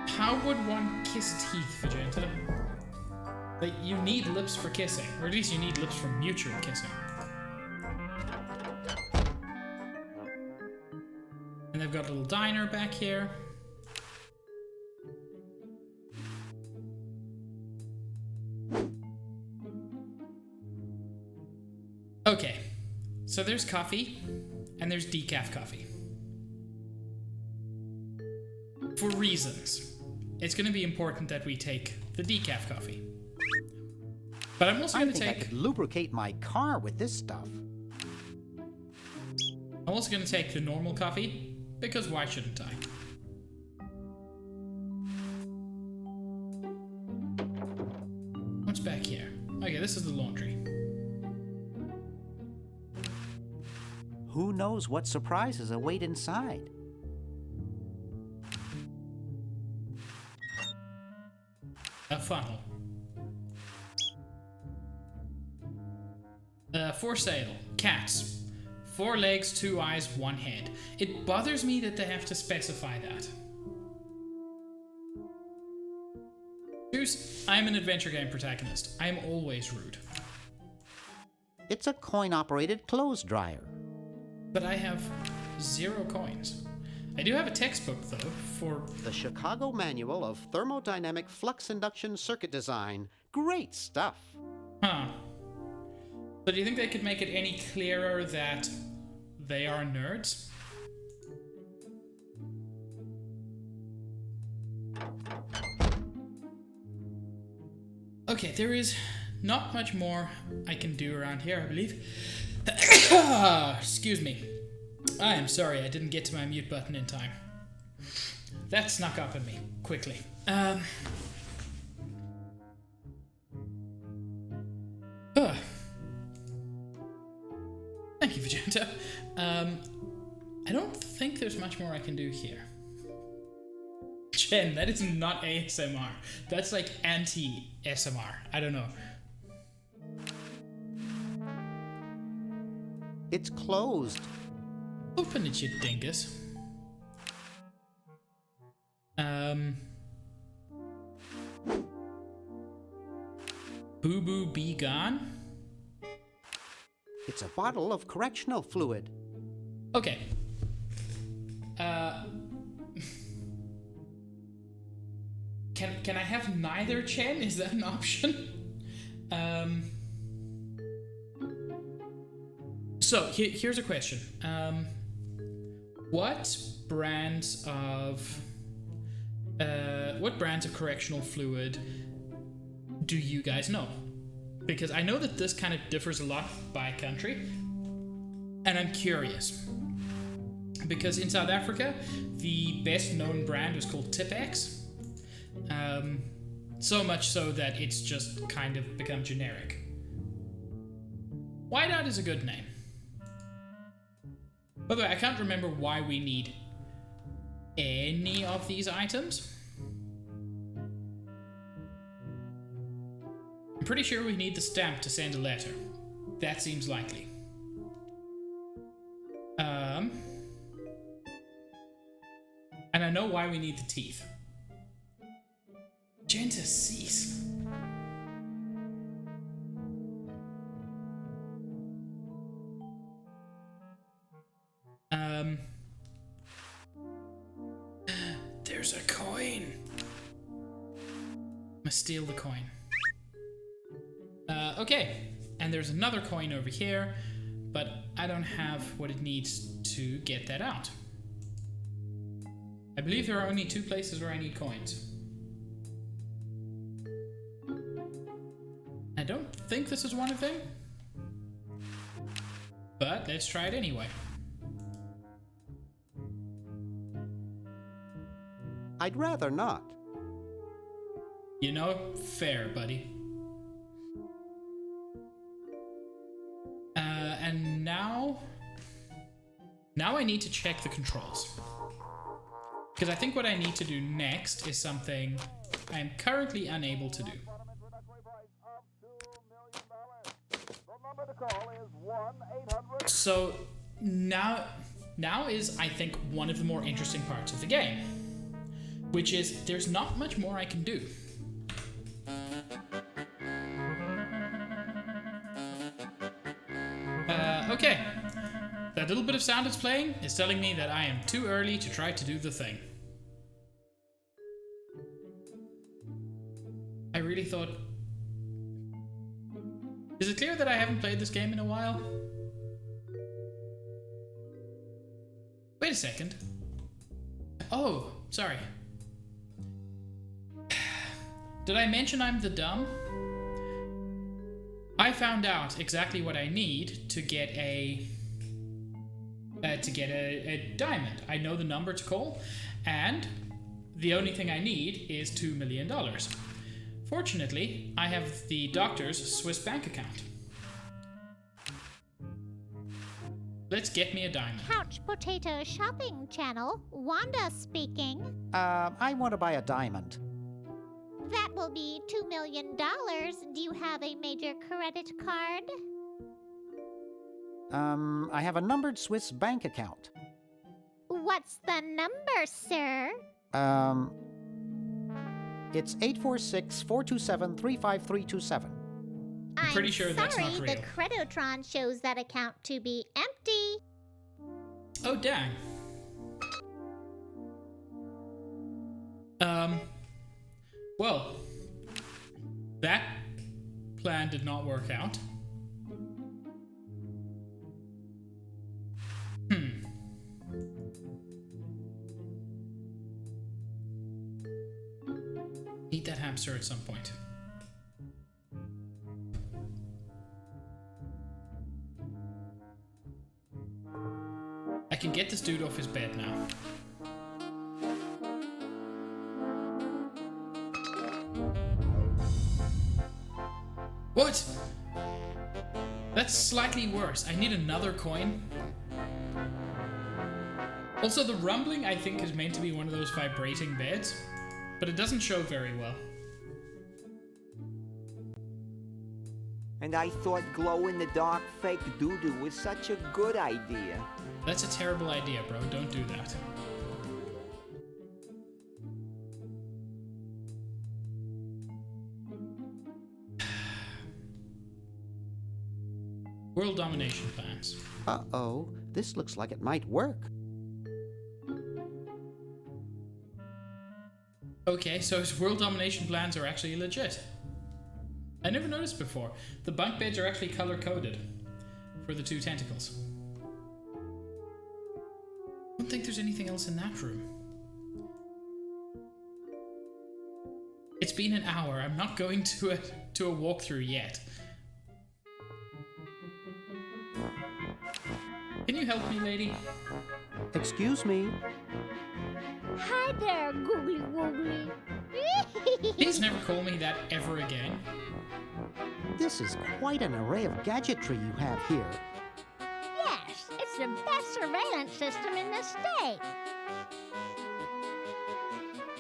How would one kiss teeth, Vegeta? Like, you need lips for kissing, or at least you need lips for mutual kissing. And they've got a little diner back here. Okay, so there's coffee, and there's decaf coffee. For reasons. It's going to be important that we take the decaf coffee. But I'm also going to take...
I could lubricate my car with this stuff.
I'm also going to take the normal coffee, because why shouldn't I? What's back here? Okay, this is the laundry.
Who knows what surprises await inside?
A funnel. For sale. Cats. 4 legs, 2 eyes, 1 head. It bothers me that they have to specify that. Goose, I'm an adventure game protagonist. I am always rude.
It's a coin-operated clothes dryer.
But I have 0 coins. I do have a textbook, though, for...
The Chicago Manual of Thermodynamic Flux Induction Circuit Design. Great stuff.
Huh. So do you think they could make it any clearer that they are nerds? Okay, there is not much more I can do around here, I believe. Excuse me. I am sorry I didn't get to my mute button in time. That snuck up on me quickly. Vegeta. I don't think there's much more I can do here. Chen, that is not ASMR. That's like anti-SMR. I don't know.
It's closed.
Open it, you dingus. Boo Boo Be Gone?
It's a bottle of correctional fluid.
Okay. Can I have neither, Chen? Is that an option? So here's a question. What brands of correctional fluid do you guys know? Because I know that this kind of differs a lot by country, and I'm curious. Because in South Africa, the best known brand was called Tipex. So much so that it's just kind of become generic. Whiteout is a good name. By the way, I can't remember why we need any of these items. I'm pretty sure we need the stamp to send a letter. That seems likely. And I know why we need the teeth. Genta cease. There's a coin. Must steal the coin. Okay, and there's another coin over here, but I don't have what it needs to get that out. I believe there are only 2 places where I need coins. I don't think this is one of them, but let's try it anyway.
I'd rather not.
You know, fair, buddy. And now I need to check the controls. Because I think what I need to do next is something I am currently unable to do. So now is, I think, one of the more interesting parts of the game, which is there's not much more I can do. Okay, that little bit of sound it's playing is telling me that I am too early to try to do the thing. I really thought... Is it clear that I haven't played this game in a while? Wait a second. Oh, sorry. Did I mention I'm the dumb? I found out exactly what I need to get a diamond. I know the number to call, and the only thing I need is $2 million. Fortunately, I have the doctor's Swiss bank account. Let's get me a diamond.
Couch Potato Shopping Channel, Wanda speaking.
I want to buy a diamond.
That will be $2 million. Do you have a major credit card?
I have a numbered Swiss bank account.
What's the number, sir?
It's 846-427-35327.
I'm pretty sure that's not real.
The Credotron shows that account to be empty.
Oh, dang. Well, that plan did not work out. Eat that hamster at some point. I can get this dude off his bed now. What? That's slightly worse. I need another coin. Also, the rumbling, I think, is meant to be one of those vibrating beds, but it doesn't show very well.
And I thought glow-in-the-dark fake doo-doo was such a good idea.
That's a terrible idea, bro. Don't do that. World domination plans.
Uh-oh, this looks like it might work.
Okay, so his world domination plans are actually legit. I never noticed before. The bunk beds are actually color-coded for the two tentacles. I don't think there's anything else in that room. It's been an hour. I'm not going to a walkthrough yet. Can you help me, lady?
Excuse me.
Hi there, Googly Woogly.
Please never call me that ever again.
This is quite an array of gadgetry you have here.
Yes, it's the best surveillance system in the state.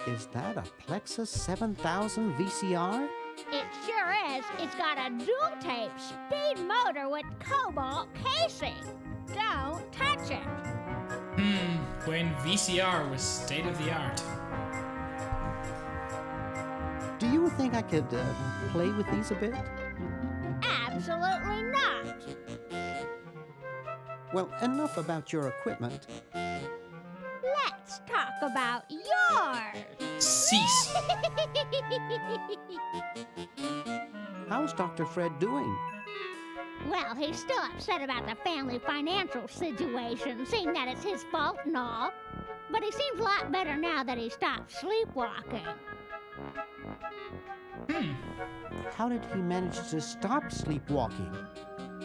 Is that a Plexus 7000 VCR?
It sure is. It's got a dual-tape speed motor with cobalt casing. Don't touch it.
When VCR was state of the art.
Do you think I could play with these a bit?
Absolutely not.
Well, enough about your equipment.
Let's talk about yours.
Cease.
How's Dr. Fred doing?
Well, he's still upset about the family financial situation, seeing that it's his fault and all. But he seems a lot better now that he stopped sleepwalking.
How did he manage to stop sleepwalking?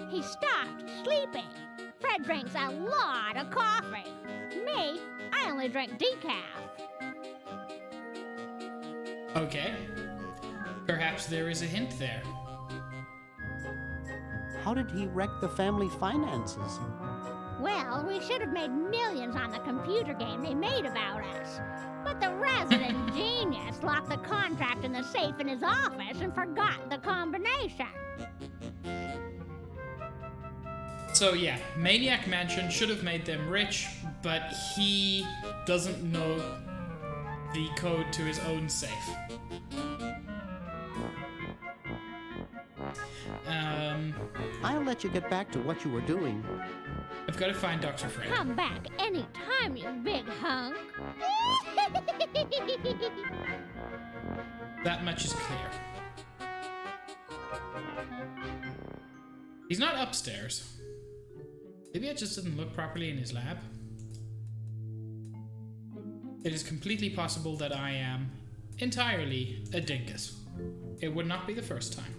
He stopped sleeping. Fred drinks a lot of coffee. Me, I only drink decaf.
Okay. Perhaps there is a hint there.
How did he wreck the family finances?
Well, we should have made millions on the computer game they made about us. But the resident genius locked the contract in the safe in his office and forgot the combination.
So yeah, Maniac Mansion should have made them rich, but he doesn't know the code to his own safe.
I'll let you get back to what you were doing.
I've got to find Dr. Fred.
Come back anytime, you big hunk.
That much is clear. He's not upstairs. Maybe I just didn't look properly in his lab. It is completely possible that I am entirely a dingus. It would not be the first time.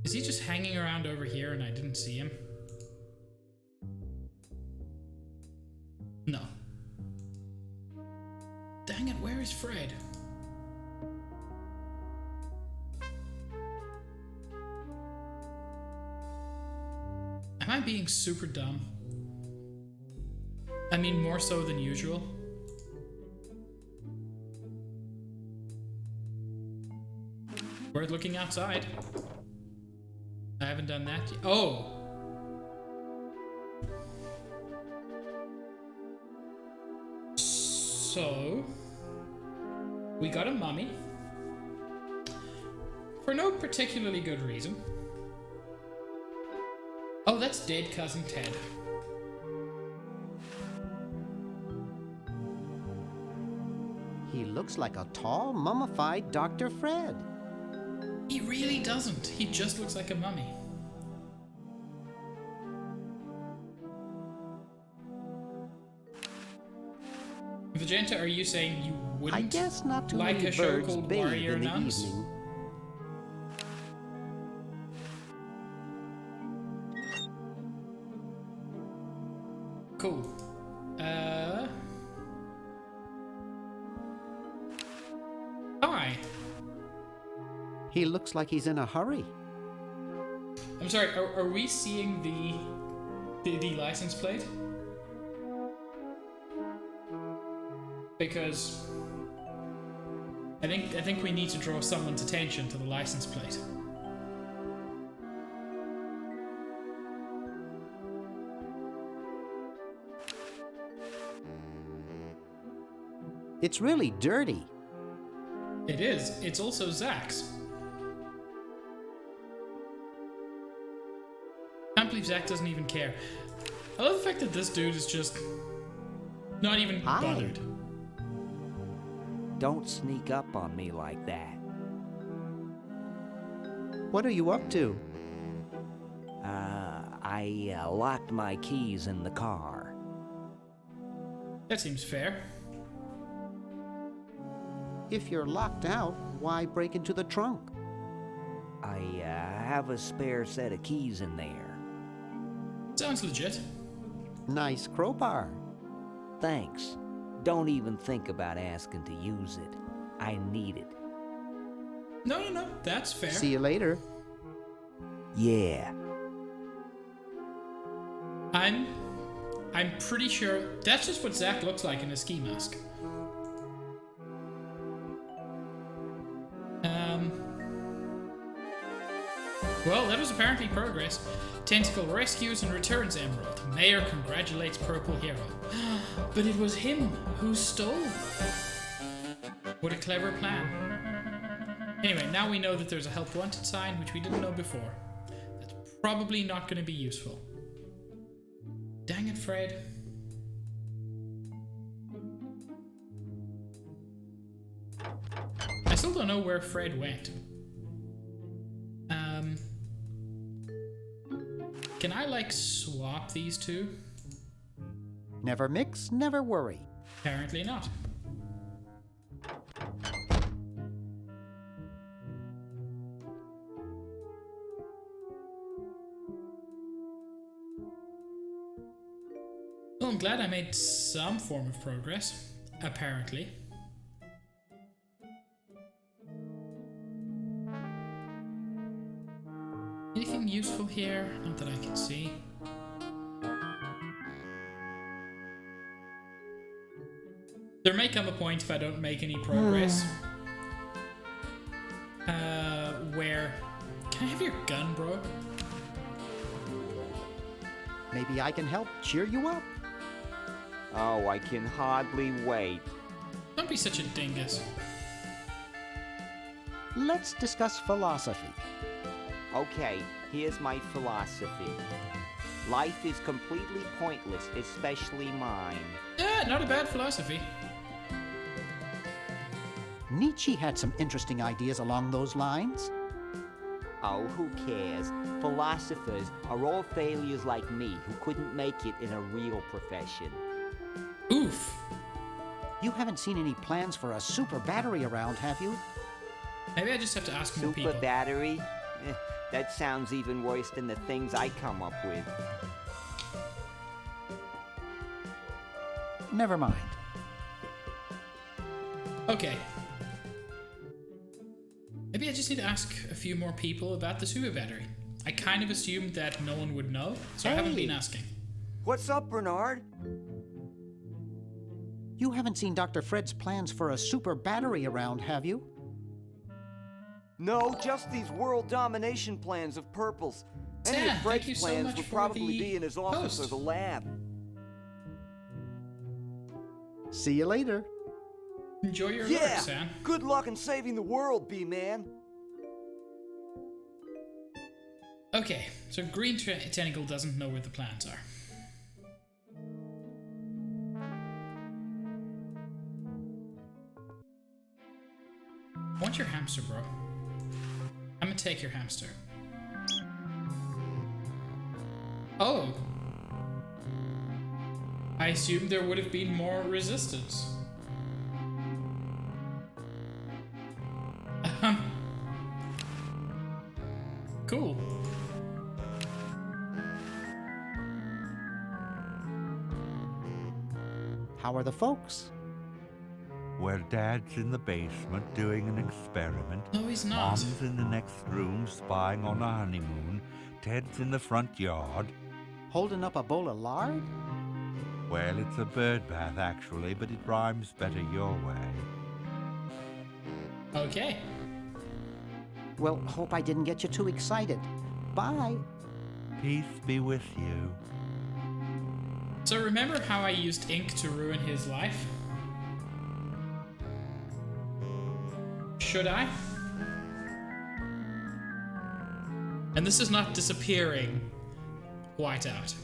Is he just hanging around over here and I didn't see him? No. Dang it, where is Fred? Am I being super dumb? I mean, more so than usual. Worth looking outside. I haven't done that yet. Oh! So... we got a mummy. For no particularly good reason. Oh, that's dead Cousin Ted.
He looks like a tall, mummified Dr. Fred.
He really doesn't. He just looks like a mummy. Vegeta, are you saying you wouldn't
I guess not too
like
many
a show
birds
called
bathe
Warrior
in the
Nuns?
evening.
Cool. Why?
He looks like he's in a hurry.
I'm sorry, are we seeing the license plate? Because I think we need to draw someone's attention to the license plate.
It's really dirty.
It is. It's also Zach's. Can't believe Zach doesn't even care. I love the fact that this dude is just not even bothered.
Don't sneak up on me like that.
What are you up to?
I locked my keys in the car.
That seems fair.
If you're locked out, why break into the trunk?
I have a spare set of keys in there.
Sounds legit.
Nice crowbar.
Thanks. Don't even think about asking to use it. I need it.
No, that's fair.
See you later.
Yeah.
I'm pretty sure that's just what Zach looks like in a ski mask. Well, that was apparently progress. Tentacle rescues and returns Emerald. Mayor congratulates Purple Hero. But it was him who stole. What a clever plan. Anyway, now we know that there's a help wanted sign, which we didn't know before. That's probably not going to be useful. Dang it, Fred. I still don't know where Fred went. Can I, like, swap these two?
Never mix, never worry.
Apparently not. Well, I'm glad I made some form of progress. Apparently. Anything useful here? Not that I can see. There may come a point if I don't make any progress. Where... Can I have your gun, bro?
Maybe I can help cheer you up.
Oh, I can hardly wait.
Don't be such a dingus.
Let's discuss philosophy.
Okay, here's my philosophy. Life is completely pointless, especially mine.
Not a bad philosophy.
Nietzsche had some interesting ideas along those lines.
Oh, who cares? Philosophers are all failures like me who couldn't make it in a real profession.
Oof.
You haven't seen any plans for a super battery around, have you?
Maybe I just have to ask more people.
Super battery? That sounds even worse than the things I come up with.
Never mind.
Okay. Maybe I just need to ask a few more people about the super battery. I kind of assumed that no one would know, so I haven't been asking.
What's up, Bernard?
You haven't seen Dr. Fred's plans for a super battery around, have you?
No, just these world domination plans of Purple's. Any
Sam,
of Fred's
thank you so
plans
much
would
for
probably
the
be in his office
post.
or the lab.
See you later.
Enjoy your work,
Yeah!
Sam.
Good luck in saving the world, B-Man.
Okay, so Green Tentacle doesn't know where the plans are. I want your hamster, bro. I'm gonna take your hamster. Oh. I assumed there would have been more resistance. Cool.
How are the folks?
Well, Dad's in the basement doing an experiment.
No, he's not.
Mom's in the next room spying on a honeymoon. Ted's in the front yard.
Holding up a bowl of lard?
Well, it's a bird bath, actually, but it rhymes better your way.
Okay.
Well, hope I didn't get you too excited. Bye.
Peace be with you.
So remember how I used ink to ruin his life? Should I? And this is not disappearing whiteout.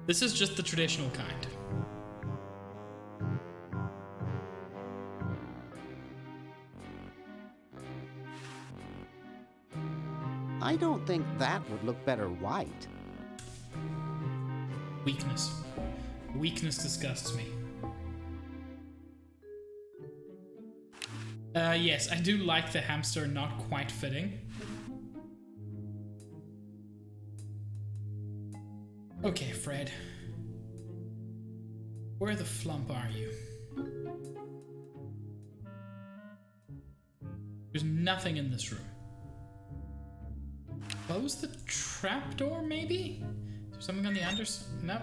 This is just the traditional kind.
I don't think that would look better white.
Weakness. Weakness disgusts me. Yes, I do like the hamster not quite fitting. Okay, Fred. Where the flump are you? There's nothing in this room. Close the trapdoor, maybe? Is there something on the underside? Nope.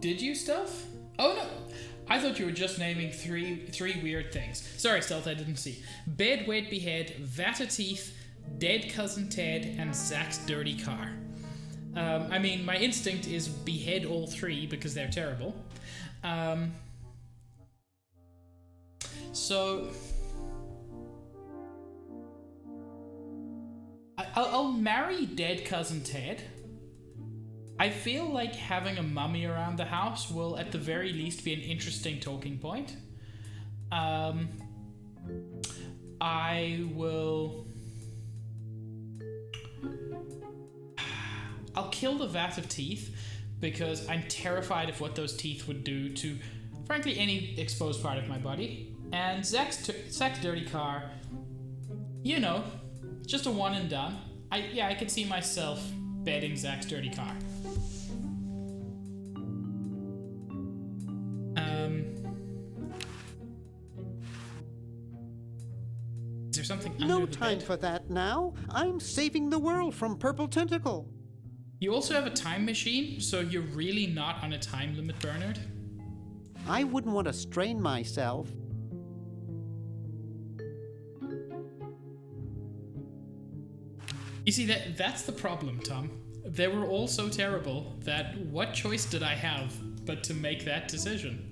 Did you, Stealth? Oh no! I thought you were just naming three weird things. Sorry, Stealth, I didn't see. Bed, wait, behead, vat of teeth, dead cousin Ted, and Zach's dirty car. I mean, my instinct is behead all three because they're terrible. So... I'll marry dead cousin Ted. I feel like having a mummy around the house will at the very least be an interesting talking point. I'll kill the vat of teeth because I'm terrified of what those teeth would do to, frankly, any exposed part of my body. And Zach's dirty car, you know, just a one and done. I could see myself bedding Zach's dirty car. Is there something under
No
the
time
bed?
for that now. I'm saving the world from Purple Tentacle.
You also have a time machine, so you're really not on a time limit, Bernard.
I wouldn't want to strain myself.
You see, that's the problem, Tom. They were all so terrible that what choice did I have but to make that decision?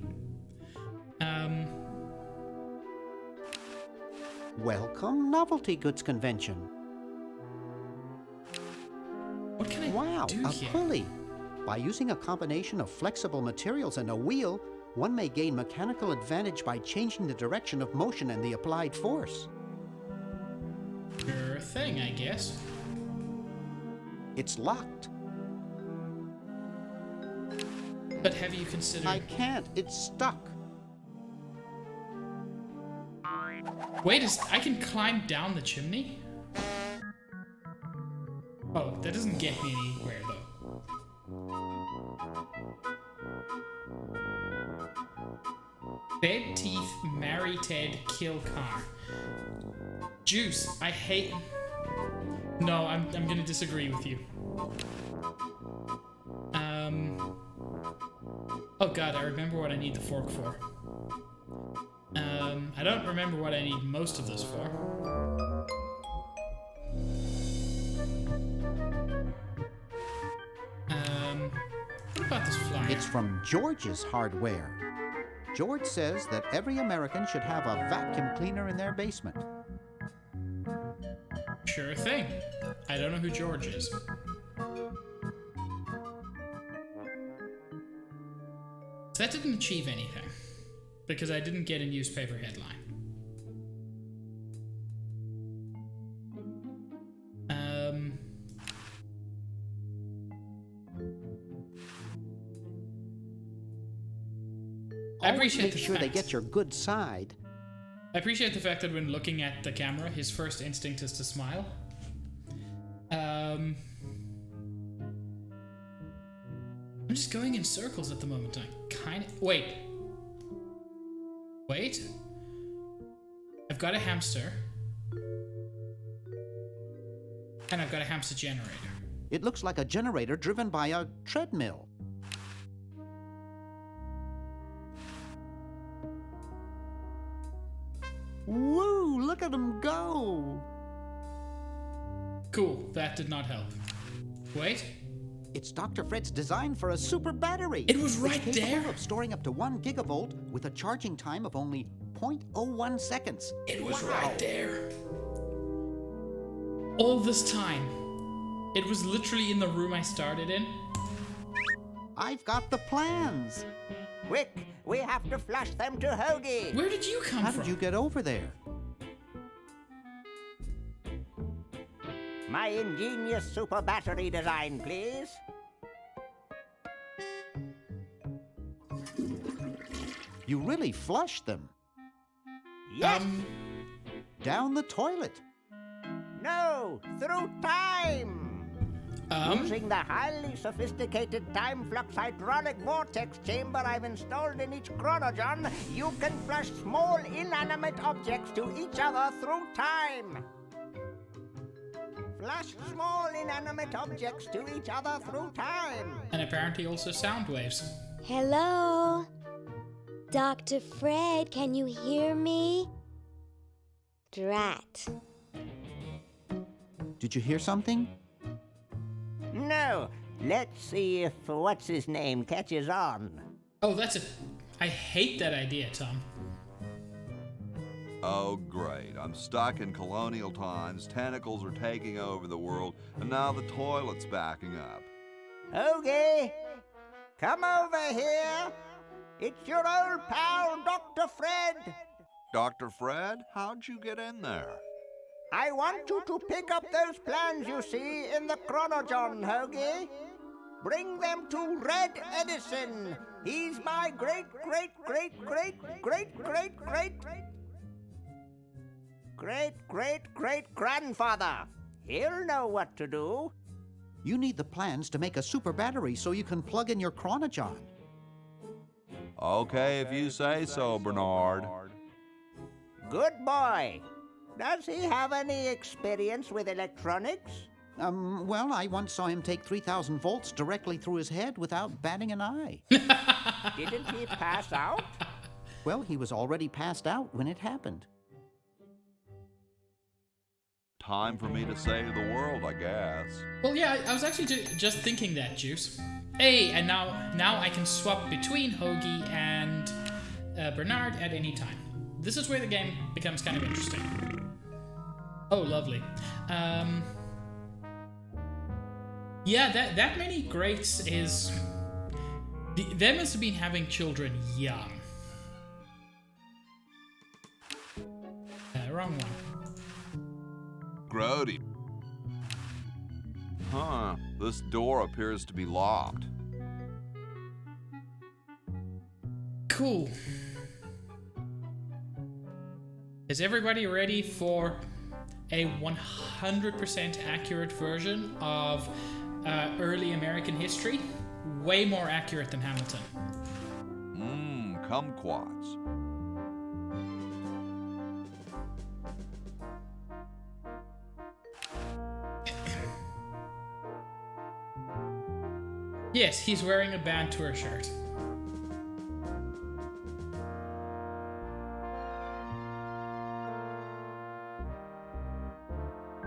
Welcome, Novelty Goods Convention.
What can I
Wow,
do
a
here?
pulley. By using a combination of flexible materials and a wheel, one may gain mechanical advantage by changing the direction of motion and the applied force.
Sure thing, I guess.
It's locked.
But have you considered...
I can't. It's stuck.
Wait, I can climb down the chimney? Oh, that doesn't get me anywhere, though. Bed, teeth, marry Ted, kill car. Juice, I hate... No, I'm gonna disagree with you. Oh god, I remember what I need the fork for. I don't remember what I need most of this for. What about this flyer?
It's from George's Hardware. George says that every American should have a vacuum cleaner in their basement.
Sure thing. I don't know who George is. So that didn't achieve anything, because I didn't get a newspaper headline. I
Always
appreciate
make
the
sure they
fact-
get your good side.
I appreciate the fact that when looking at the camera, his first instinct is to smile. I'm just going in circles at the moment. I kind of... Wait. I've got a hamster. And I've got a hamster generator.
It looks like a generator driven by a treadmill. Woo! Look at him go!
Cool, that did not help. Wait.
It's Dr. Fred's design for a super battery.
It was right
it's capable
there.
Of storing up to 1 gigavolt with a charging time of only 0.01 seconds.
It was right there. All this time. It was literally in the room I started in.
I've got the plans.
Quick, we have to flush them to Hoagie.
Where did you come
How
from?
did you get over there?
My ingenious super battery design, please.
You really flushed them.
Yes.
Down the toilet.
No, through time. Using the highly sophisticated time flux hydraulic vortex chamber I've installed in each chronogen, you can flush small inanimate objects to each other through time. Flush small inanimate objects to each other through time.
And apparently also sound waves.
Hello? Dr. Fred, can you hear me? Drat.
Did you hear something?
No. Let's see if what's-his-name catches on.
Oh, that's a... I hate that idea, Tom.
Oh, great. I'm stuck in colonial times, tentacles are taking over the world, and now the toilet's backing up.
Hoagie, come over here. It's your old pal, Dr. Fred.
Dr. Fred, how'd you get in there?
I want you to pick up those plans you see in the chronogen, Hoagie. Bring them to Red Edison. He's my great-great-great-great-great-great-great-great-grandfather. He'll know what to do.
You need the plans to make a super battery so you can plug in your chronogen.
Okay, if you say so, Bernard.
Good boy. Does he have any experience with electronics?
Well, I once saw him take 3,000 volts directly through his head without batting an eye.
Didn't he pass out?
Well, he was already passed out when it happened.
Time for me to save the world, I guess.
Well, yeah, I was actually just thinking that, Juice. Hey, and now I can swap between Hoagie and Bernard at any time. This is where the game becomes kind of interesting. Oh, lovely. Yeah, that many greats is... They must have been having children young. Wrong one.
Grody. Huh, this door appears to be locked.
Cool. Is everybody ready for a 100% accurate version of early American history? Way more accurate than Hamilton.
Kumquats.
Yes, he's wearing a band tour shirt.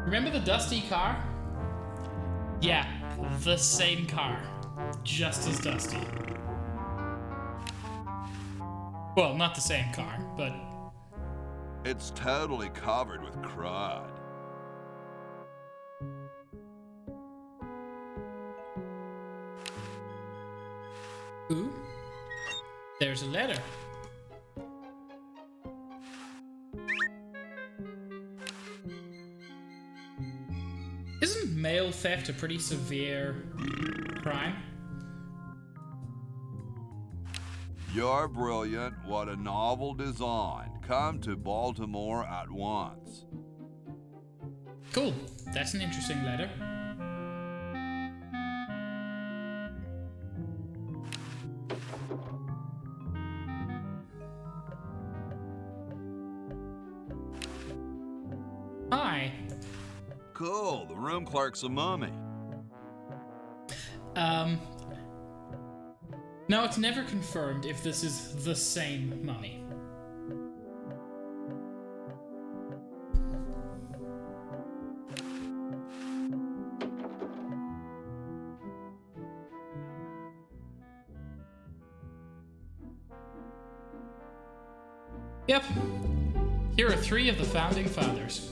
Remember the dusty car? Yeah, the same car. Just as dusty. Well, not the same car, but...
It's totally covered with crud.
Ooh. There's a letter. Isn't mail theft a pretty severe crime?
You're brilliant. What a novel design. Come to Baltimore at once.
Cool. That's an interesting letter.
Cool, the room clerk's a mummy.
No, it's never confirmed if this is the same mummy. Yep. Here are 3 of the founding fathers.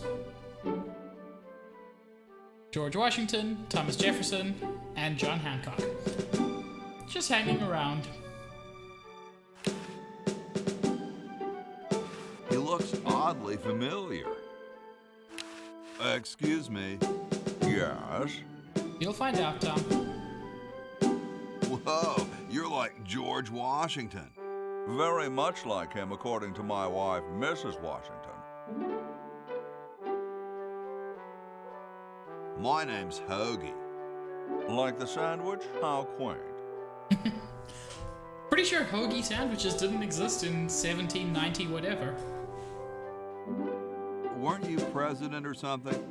George Washington, Thomas Jefferson, and John Hancock. Just hanging around.
He looks oddly familiar. Excuse me. Yes?
You'll find out, Tom.
Whoa, you're like George Washington. Very much like him, according to my wife, Mrs. Washington. My name's Hoagie. Like the sandwich? How quaint.
Pretty sure hoagie sandwiches didn't exist in 1790 whatever.
Weren't you president or something?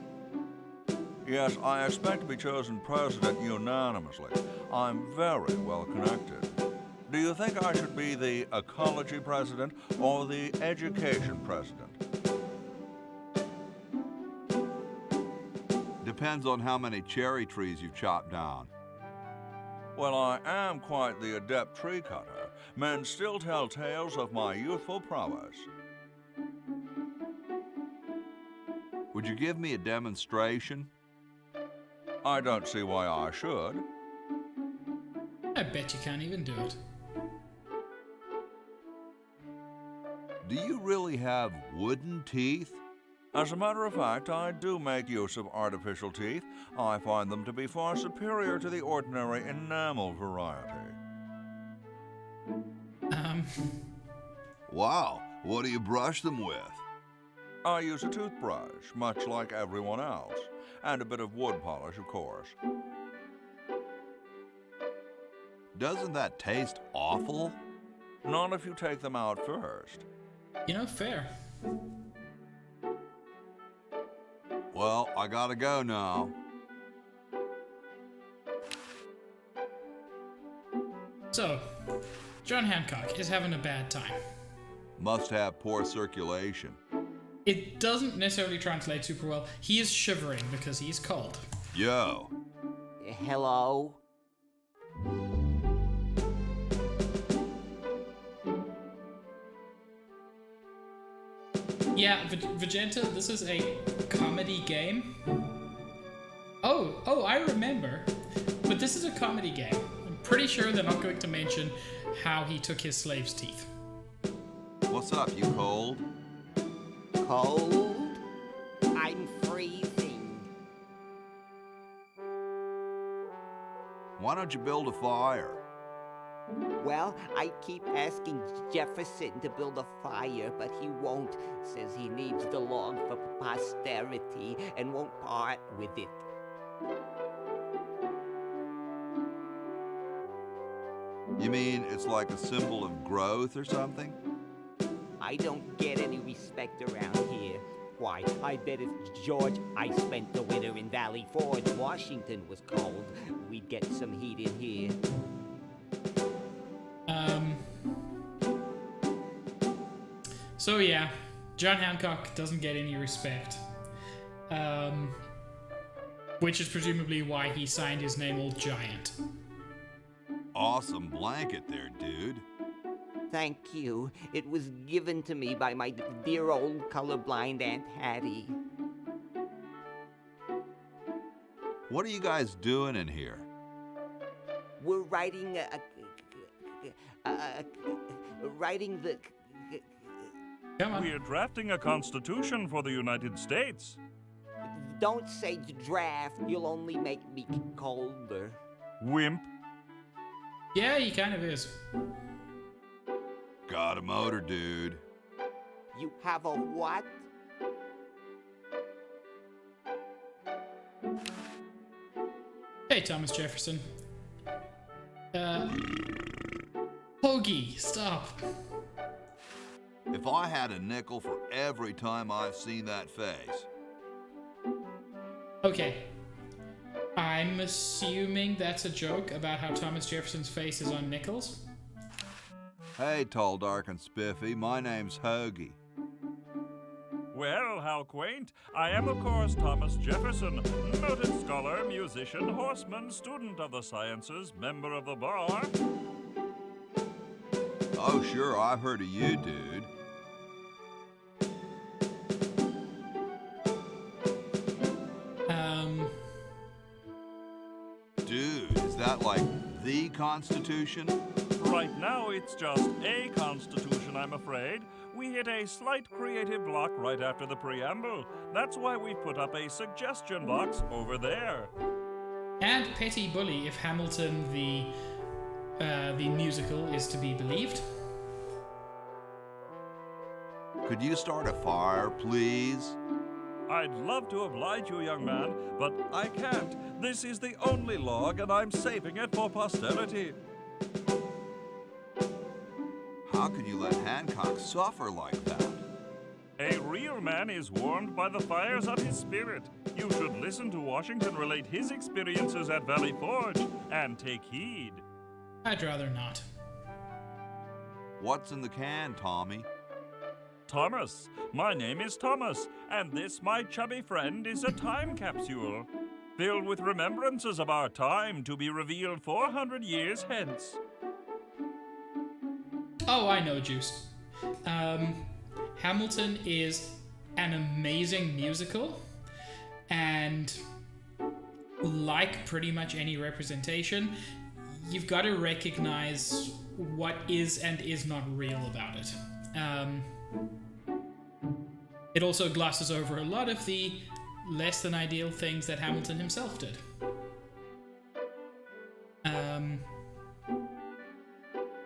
Yes, I expect to be chosen president unanimously. I'm very well connected. Do you think I should be the ecology president or the education president? Depends on how many cherry trees you've chopped down. Well, I am quite the adept tree cutter. Men still tell tales of my youthful prowess. Would you give me a demonstration? I don't see why I should.
I bet you can't even do it.
Do you really have wooden teeth? As a matter of fact, I do make use of artificial teeth. I find them to be far superior to the ordinary enamel variety. Wow, what do you brush them with? I use a toothbrush, much like everyone else, and a bit of wood polish, of course. Doesn't that taste awful? Not if you take them out first.
You know, fair.
Well, I gotta go now.
So, John Hancock is having a bad time.
Must have poor circulation.
It doesn't necessarily translate super well. He is shivering because he's cold.
Yo.
Hello?
Yeah, Vegeta, this is a comedy game. Oh, I remember. But this is a comedy game. I'm pretty sure they're not going to mention how he took his slave's teeth.
What's up, you cold?
Cold? I'm freezing.
Why don't you build a fire?
Well, I keep asking Jefferson to build a fire, but he won't. Says he needs the log for posterity and won't part with it.
You mean it's like a symbol of growth or something?
I don't get any respect around here. Why, I bet if George I spent the winter in Valley Forge, Washington was cold, we'd get some heat in here.
So yeah, John Hancock doesn't get any respect. Which is presumably why he signed his name Old Giant.
Awesome blanket there, dude.
Thank you. It was given to me by my dear old colorblind Aunt Hattie.
What are you guys doing in here?
We're writing writing the...
Come on.
We are drafting a constitution for the United States.
Don't say draft. You'll only make me colder.
Wimp.
Yeah, he kind of is.
Got a motor, dude.
You have a what?
Hey, Thomas Jefferson. Hoagie, stop.
If I had a nickel for every time I've seen that face.
Okay. I'm assuming that's a joke about how Thomas Jefferson's face is on nickels.
Hey, tall, dark, and spiffy, my name's Hoagie.
Well, how quaint. I am, of course, Thomas Jefferson, noted scholar, musician, horseman, student of the sciences, member of the bar.
Oh, sure, I've heard of you, dude. Dude, is that like the Constitution?
Right now, it's just a constitution, I'm afraid. We hit a slight creative block right after the preamble. That's why we put up a suggestion box over there.
And Petty Bully, if Hamilton the musical is to be believed.
Could you start a fire, please?
I'd love to oblige you, young man, but I can't. This is the only log, and I'm saving it for posterity.
How could you let Hancock suffer like that?
A real man is warmed by the fires of his spirit. You should listen to Washington relate his experiences at Valley Forge and take heed.
I'd rather not.
What's in the can, Tommy?
Thomas. My name is Thomas, and this, my chubby friend, is a time capsule filled with remembrances of our time to be revealed 400 years hence.
Oh, I know, Juice. Hamilton is an amazing musical, and like pretty much any representation, you've got to recognize what is and is not real about it. It also glosses over a lot of the less than ideal things that Hamilton himself did.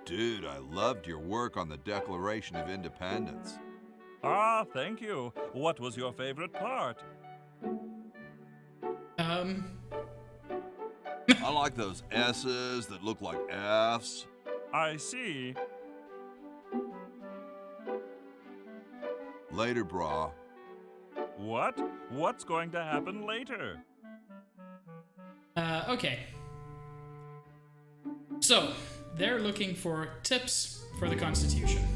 Dude, I loved your work on the Declaration of Independence.
Ah, thank you. What was your favorite part?
I like those S's that look like F's.
I see.
Later, brah.
What? What's going to happen later?
Okay. So, they're looking for tips for the Constitution.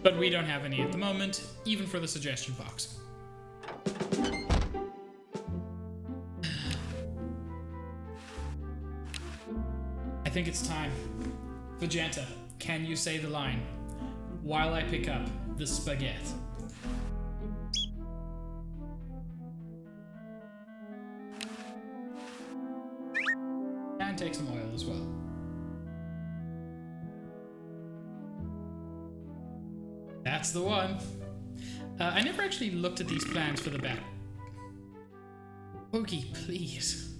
But we don't have any at the moment, even for the suggestion box. I think it's time. Vegeta, can you say the line while I pick up the spaghetti? And take some oil as well. That's the one. I never actually looked at these plans for the back. Oogie, please.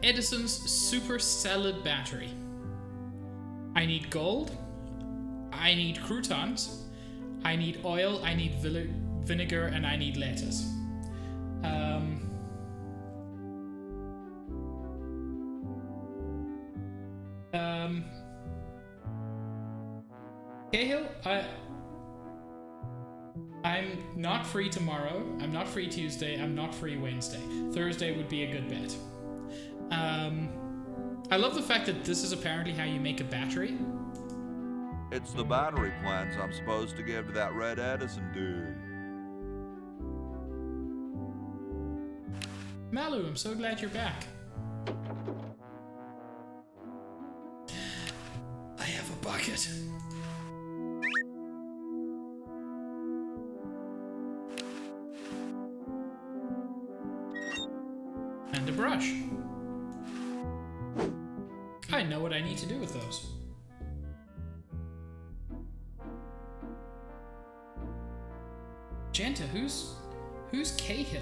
Edison's super salad battery. I need gold. I need croutons. I need oil. I need vinegar, and I need lettuce. Cahill, I'm not free tomorrow. I'm not free Tuesday. I'm not free Wednesday. Thursday would be a good bet. I love the fact that this is apparently how you make a battery.
It's the battery plans I'm supposed to give to that Red Edison dude.
Malu, I'm so glad you're back. I have a bucket. And a brush. I know what I need to do with those. Genta, who's Cahill?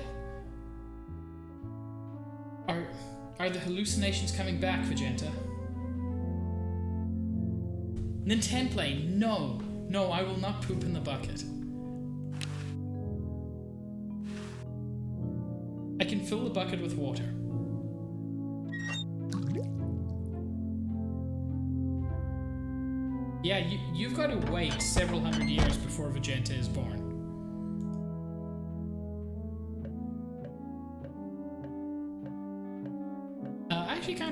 Are the hallucinations coming back, Vegeta? Nintenplane, no. No, I will not poop in the bucket. I can fill the bucket with water. Yeah, you've got to wait several hundred years before Vegeta is born.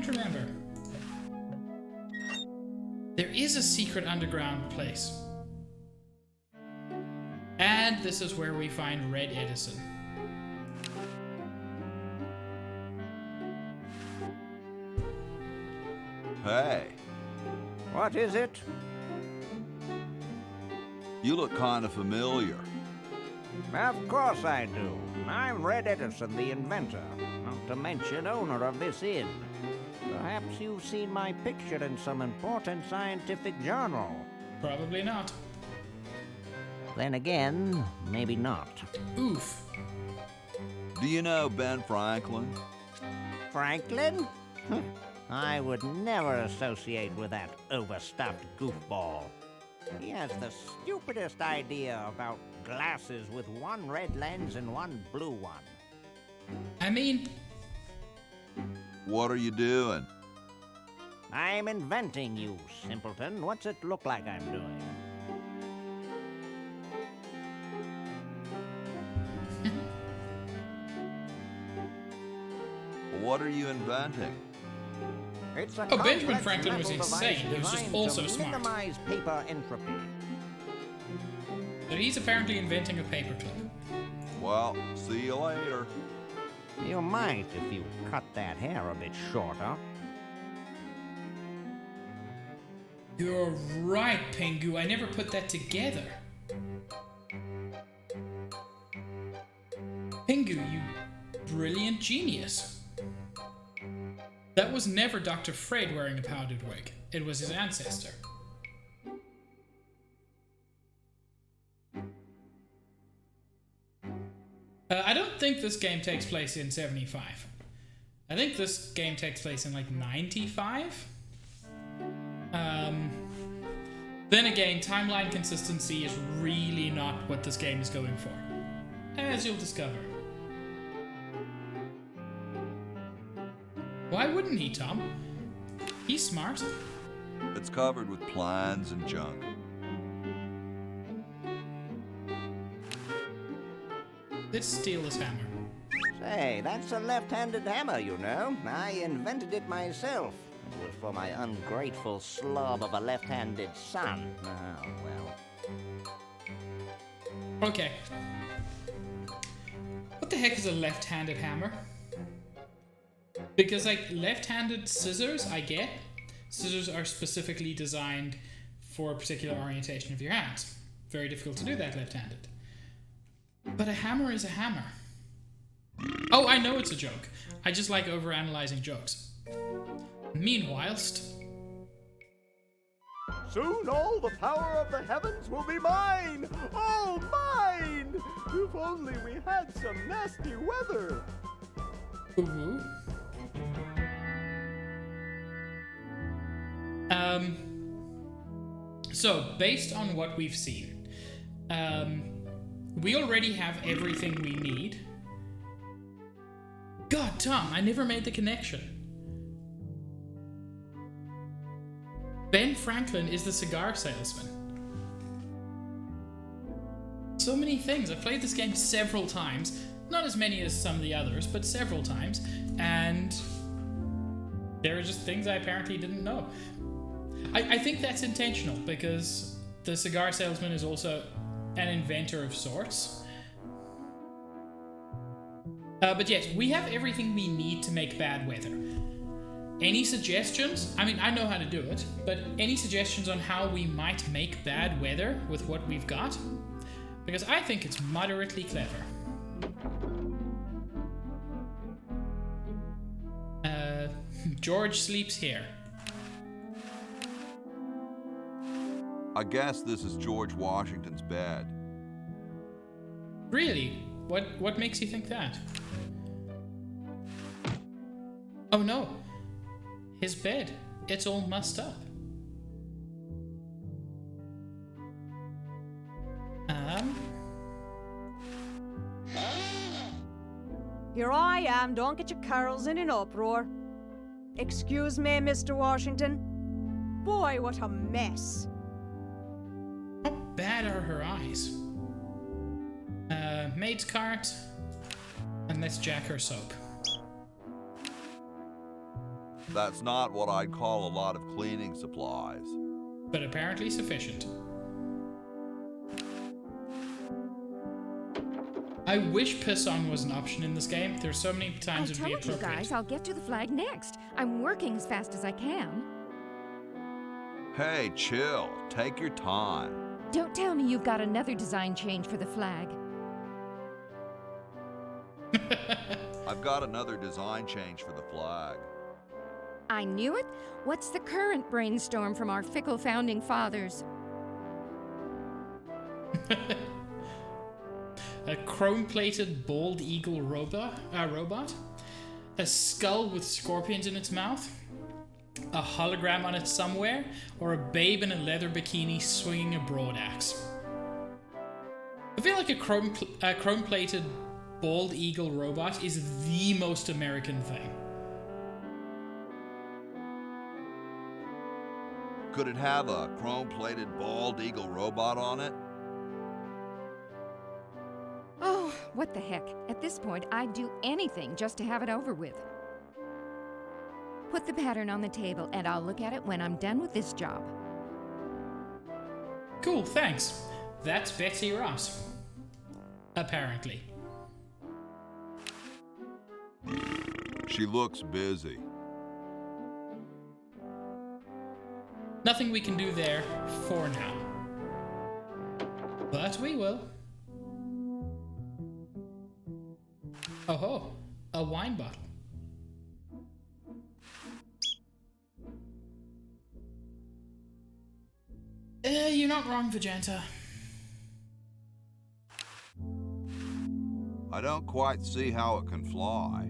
don't remember. There is a secret underground place. And this is where we find Red Edison.
Hey,
What is it?
you look kind of familiar.
Of course I do. I'm Red Edison, the inventor, not to mention owner of this inn. Perhaps you've seen my picture in some important scientific journal.
Probably not.
Then again, maybe not.
Oof.
Do you know Ben Franklin?
Franklin? I would never associate with that overstuffed goofball. He has the stupidest idea about glasses with one red lens and one blue one.
I mean,
What are you doing?
I'm inventing, you simpleton. What's it look like I'm doing?
What are you inventing?
It's a
Oh, Benjamin
complex
Franklin was
metal
insane.
device
He was just
designed
also
to
smart.
minimize paper entropy.
so he's apparently inventing a paperclip.
Well, see you later.
You might if you cut that hair a bit shorter.
You're right, Pingu. I never put that together. Pingu, you brilliant genius. That was never Dr. Fred wearing a powdered wig. It was his ancestor. I don't think this game takes place in 75. I think this game takes place in like 95. Then again, timeline consistency is really not what this game is going for, as you'll discover. Why wouldn't he, Tom? He's smart.
It's covered with plans and junk.
Let's steal his hammer.
Say, that's a left-handed hammer, you know. I invented it myself. It was for my ungrateful slob of a left-handed son. Oh, well.
Okay. What the heck is a left-handed hammer? Because, like, left-handed scissors, I get. Scissors are specifically designed for a particular orientation of your hands. Very difficult to do that left-handed. But a hammer is a hammer. Oh, I know it's a joke. I just like overanalyzing jokes. Meanwhilest...
Soon all the power of the heavens will be mine! All mine! If only we had some nasty weather!
Ooh. So, based on what we've seen, we already have everything we need. God, Tom, I never made the connection. Ben Franklin is the cigar salesman. So many things. I've played this game several times. Not as many as some of the others, but several times. And there are just things I apparently didn't know. I think that's intentional, because the cigar salesman is also an inventor of sorts. But yes, we have everything we need to make bad weather. Any suggestions? I mean, I know how to do it, but any suggestions on how we might make bad weather with what we've got? Because I think it's moderately clever. George sleeps here.
I guess this is George Washington's bed.
Really? What makes you think that? Oh no. His bed. It's all mussed up.
Here I am, don't get your curls in an uproar. Excuse me, Mr. Washington. Boy, what a mess.
How bad are her eyes? Maid's cart. And let's jack her soap.
That's not what I'd call a lot of cleaning supplies.
But apparently sufficient. I wish piss on was an option in this game. There's so many times it'd be
I told you
appropriate.
guys I'll get to the flag next. I'm working as fast as I can.
Hey, chill. Take your time.
Don't tell me you've got another design change for the flag.
I've got another design change for the flag.
I knew it. What's the current brainstorm from our fickle founding fathers?
A chrome-plated bald eagle robot, a skull with scorpions in its mouth, a hologram on it somewhere, or a babe in a leather bikini swinging a broadaxe. I feel like a chrome-plated bald eagle robot is the most American thing.
Could it have a chrome-plated bald eagle robot on it?
Oh, what the heck. At this point, I'd do anything just to have it over with. Put the pattern on the table, and I'll look at it when I'm done with this job.
Cool, thanks. That's Betsy Ross. Apparently.
She looks busy.
Nothing we can do there for now. But we will. Oh ho, a wine bottle. You're not wrong, Vegeta.
I don't quite see how it can fly.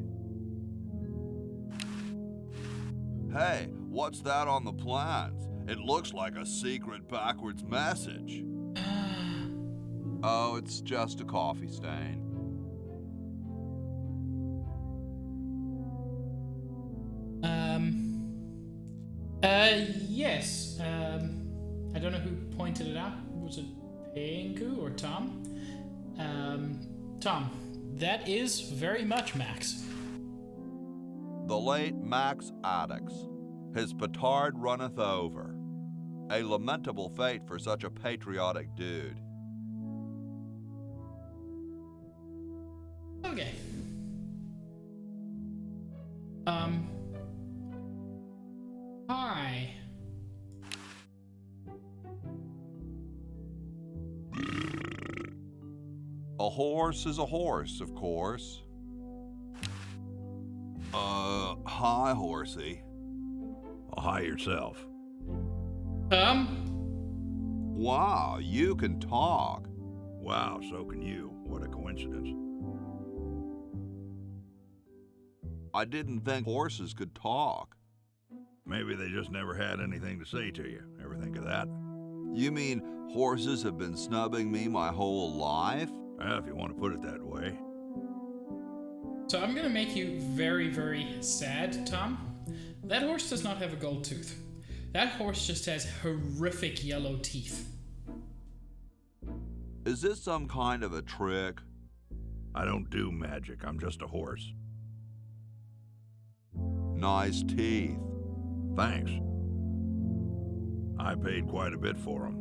Hey, what's that on the plans? It looks like a secret backwards message. Oh, it's just a coffee stain.
Yes. I don't know who pointed it out. Was it Pingu or Tom? Tom, that is very much Max.
The late Max Addix. His petard runneth over. A lamentable fate for such a patriotic dude.
Okay. Hi.
A horse is a horse, of course. Hi, horsey.
Hi yourself.
Wow, you can talk.
Wow, so can you. What a coincidence.
I didn't think horses could talk.
Maybe they just never had anything to say to you. Ever think of that?
You mean horses have been snubbing me my whole life?
Well, if you want to put it that way.
So I'm gonna make you very, very sad, Tom. That horse does not have a gold tooth. That horse just has horrific yellow teeth.
Is this some kind of a trick?
I don't do magic. I'm just a horse.
Nice teeth.
Thanks. I paid quite a bit for them.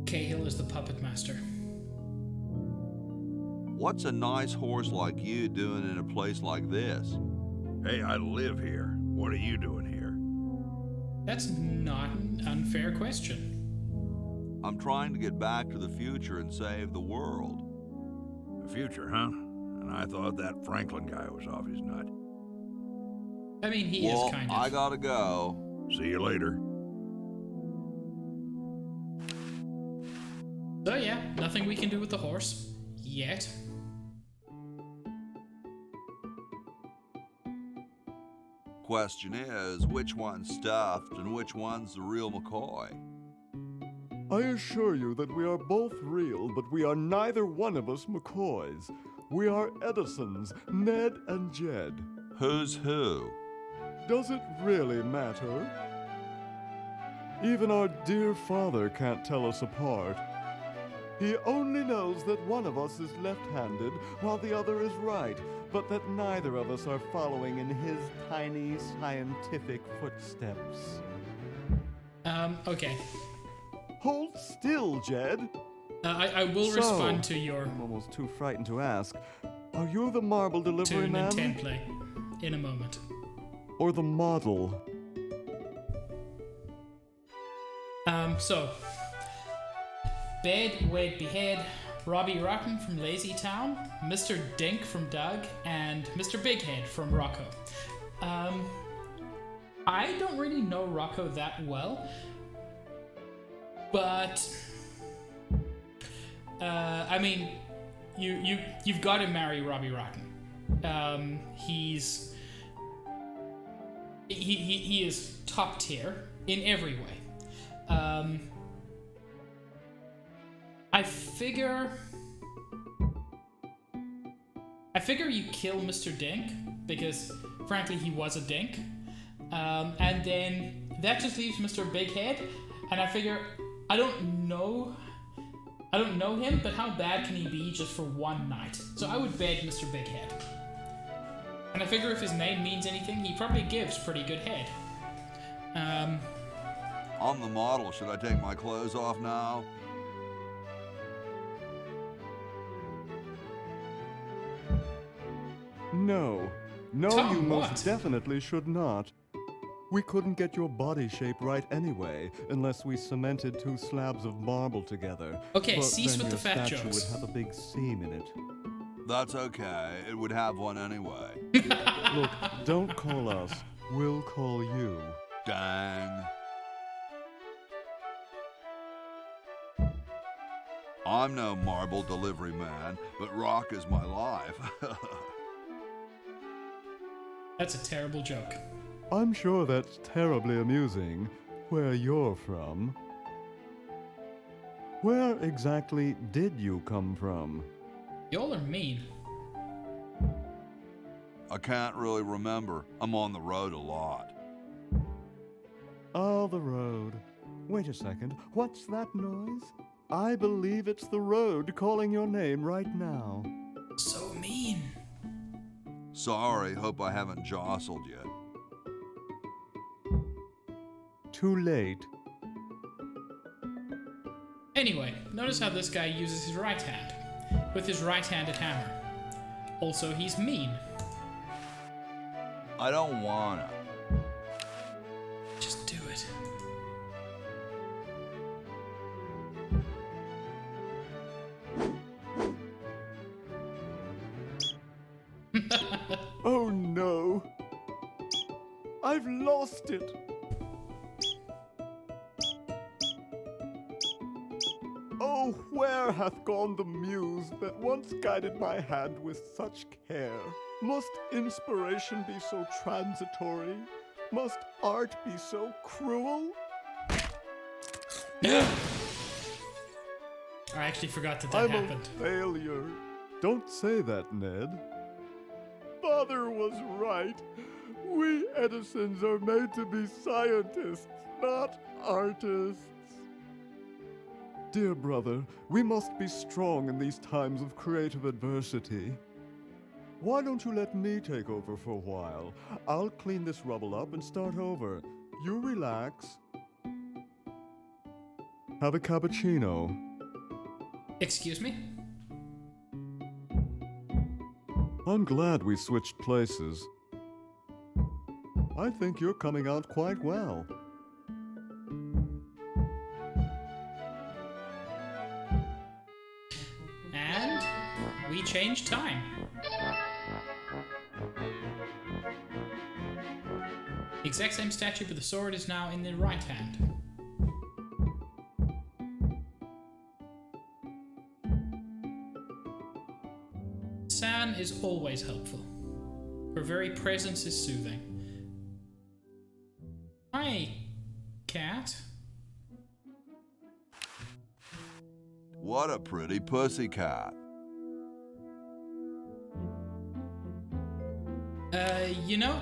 Cahill is the puppet master.
What's a nice horse like you doing in a place like this?
Hey, I live here. What are you doing here?
That's not an unfair question.
I'm trying to get back to the future and save the world.
The future, huh? And I thought that Franklin guy was off his nut.
I mean, he is kind of.
I gotta go.
See you later.
So yeah, nothing we can do with the horse. Yet.
Question is, which one's stuffed and which one's the real McCoy?
I assure you that we are both real, but we are neither one of us McCoys. We are Edisons, Ned and Jed.
Who's who?
Does it really matter? Even our dear father can't tell us apart. He only knows that one of us is left-handed while the other is right, but that neither of us are following in his tiny scientific footsteps.
Okay.
Hold still, Jed.
I will respond to your...
I'm almost too frightened to ask. Are you the marble delivery
tune
man?
and template in a moment.
Or the model?
So... Bed, Wade Behead, Robbie Rotten from Lazy Town, Mr. Dink from Doug, and Mr. Bighead from Rocco. I don't really know Rocco that well, but I mean, you've got to marry Robbie Rotten. He is top tier in every way. I figure you kill Mr. Dink, because frankly he was a dink. And then that just leaves Mr. Bighead, and I figure I don't know him, but how bad can he be just for one night? So I would bed Mr. Bighead. And I figure if his name means anything, he probably gives pretty good head.
I'm the model. Should I take my clothes off now?
No. No,
Tom,
you most
what?
definitely should not. We couldn't get your body shape right anyway, unless we cemented 2 slabs of marble together.
Okay,
but
cease
then
with the
your
fat
statue
jokes.
would have a big seam in it.
That's okay. It would have one anyway.
Look, don't call us. We'll call you.
Dang. I'm no marble delivery man, but rock is my life.
That's a terrible joke.
I'm sure that's terribly amusing, where you're from. Where exactly did you come from?
Y'all are mean.
I can't really remember. I'm on the road a lot.
Oh, the road. Wait a second. What's that noise? I believe it's the road calling your name right now.
So mean.
Sorry, hope I haven't jostled yet.
Too late.
Anyway, notice how this guy uses his right hand, with his right-handed hammer. Also, he's mean.
I don't wanna.
Just do it.
Oh no! I've lost it! Oh, where hath gone the muse that once guided my hand with such care? Must inspiration be so transitory? Must art be so cruel?
I actually forgot that
I'm
happened.
a failure. Don't say that, Ned. Father was right. We Edisons are made to be scientists, not artists. Dear brother, we must be strong in these times of creative adversity. Why don't you let me take over for a while? I'll clean this rubble up and start over. You relax. Have a cappuccino.
Excuse me?
I'm glad we switched places. I think you're coming out quite well.
And we change time. The exact same statue, but the sword is now in the right hand. San is always helpful. Her very presence is soothing. Hi, cat.
What a pretty pussycat.
You know,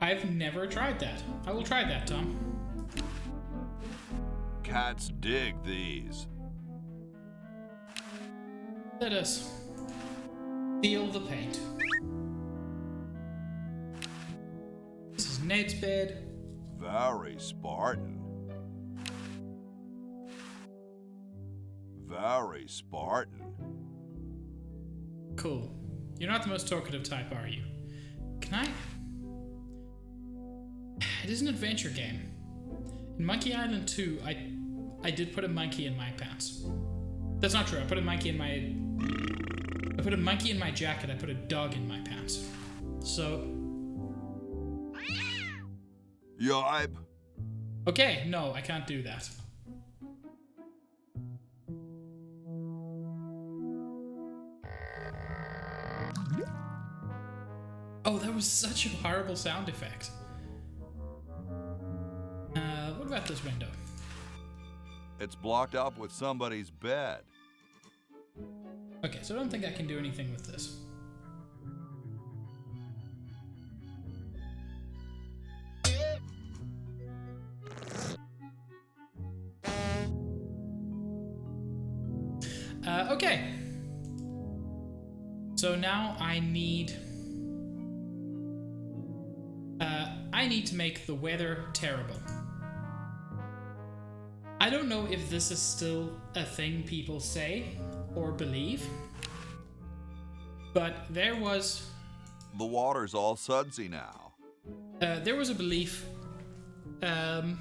I've never tried that. I will try that, Tom.
Cats dig these.
Let us seal the paint. This is Ned's bed.
Very Spartan. Very Spartan.
Cool. You're not the most talkative type, are you? Can I? It is an adventure game. In Monkey Island 2, I did put a monkey in my pants. That's not true. I put a monkey in my jacket. I put a dog in my pants. So.
Yipe.
Okay, no, I can't do that. Oh, that was such a horrible sound effect. What about this window?
It's blocked up with somebody's bed.
Okay, so I don't think I can do anything with this. Okay. So now I need to make the weather terrible. I don't know if this is still a thing people say or believe, but there was...
The water's all sudsy now.
There was a belief, I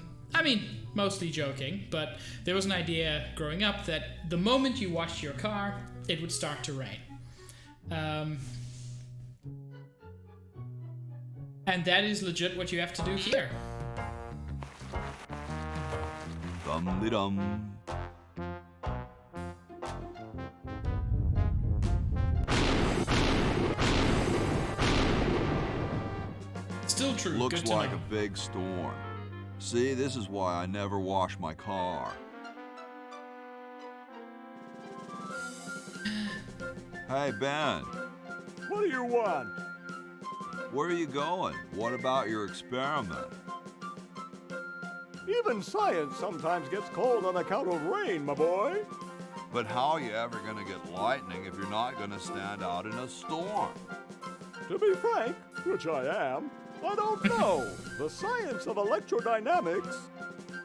mean, mostly joking, but there was an idea growing up that the moment you washed your car, it would start to rain. And that is legit what you have to do here.
Dum-de-dum.
Still true.
Looks
Good to
like
know.
a big storm. See, this is why I never wash my car. Hey, Ben.
What do you want?
Where are you going? What about your experiment?
Even science sometimes gets cold on account of rain, my boy.
But how are you ever gonna get lightning if you're not gonna stand out in a storm?
To be frank, which I am, I don't know. The science of electrodynamics,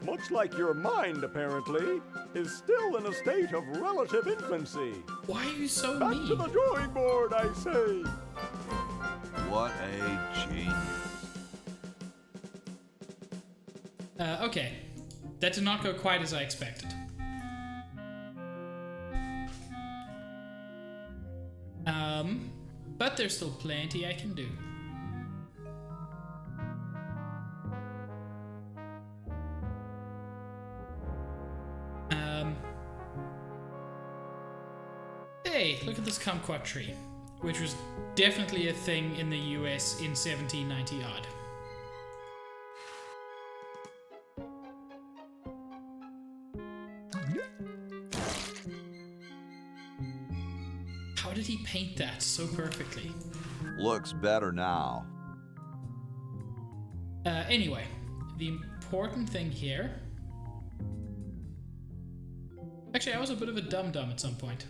much like your mind apparently, is still in a state of relative infancy.
Why are you so
Back
mean?
to the drawing board, I say.
What a genius.
Okay. That did not go quite as I expected. But there's still plenty I can do. Hey, look at this kumquat tree, which was definitely a thing in the US in 1790-odd. How did he paint that so perfectly?
Looks better now.
Anyway, the important thing here... Actually, I was a bit of a dum-dum at some point.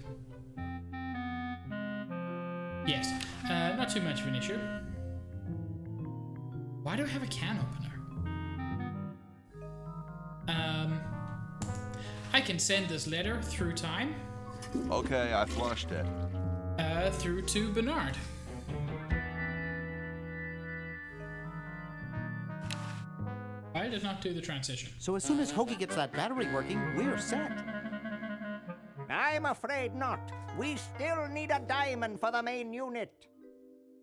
Yes, not too much of an issue. Why do I have a can opener? I can send this letter through time.
Okay, I flushed it.
Through to Bernard. I did not do the transition.
So as soon as Hoagie gets that battery working, we're set.
I'm afraid not. We still need a diamond for the main unit.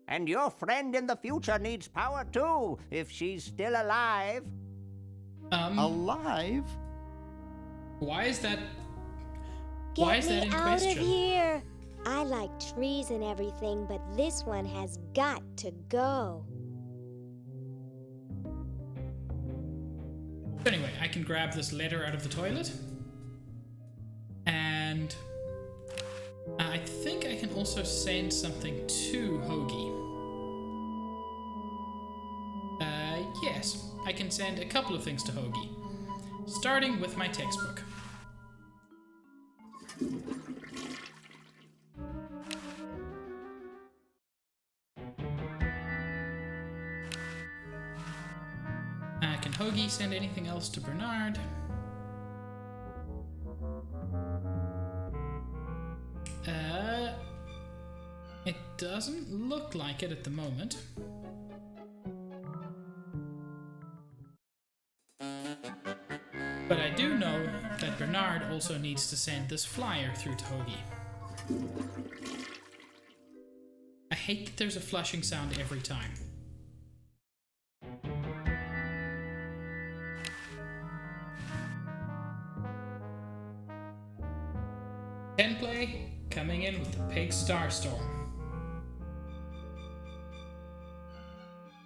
And your friend in the future needs power too, if she's still alive.
Alive?
Why is that?
Get
Why is
me
that in
out
question?
of here. I like trees and everything, but this one has got to go.
Anyway, I can grab this letter out of the toilet. And I think I can also send something to Hoagie. Yes, I can send a couple of things to Hoagie. starting with my textbook. Can Hoagie send anything else to Bernard? It doesn't look like it at the moment. But I do know that Bernard also needs to send this flyer through to Hoagie. I hate that there's a flushing sound every time. Tenplay coming in with the Pig Starstorm.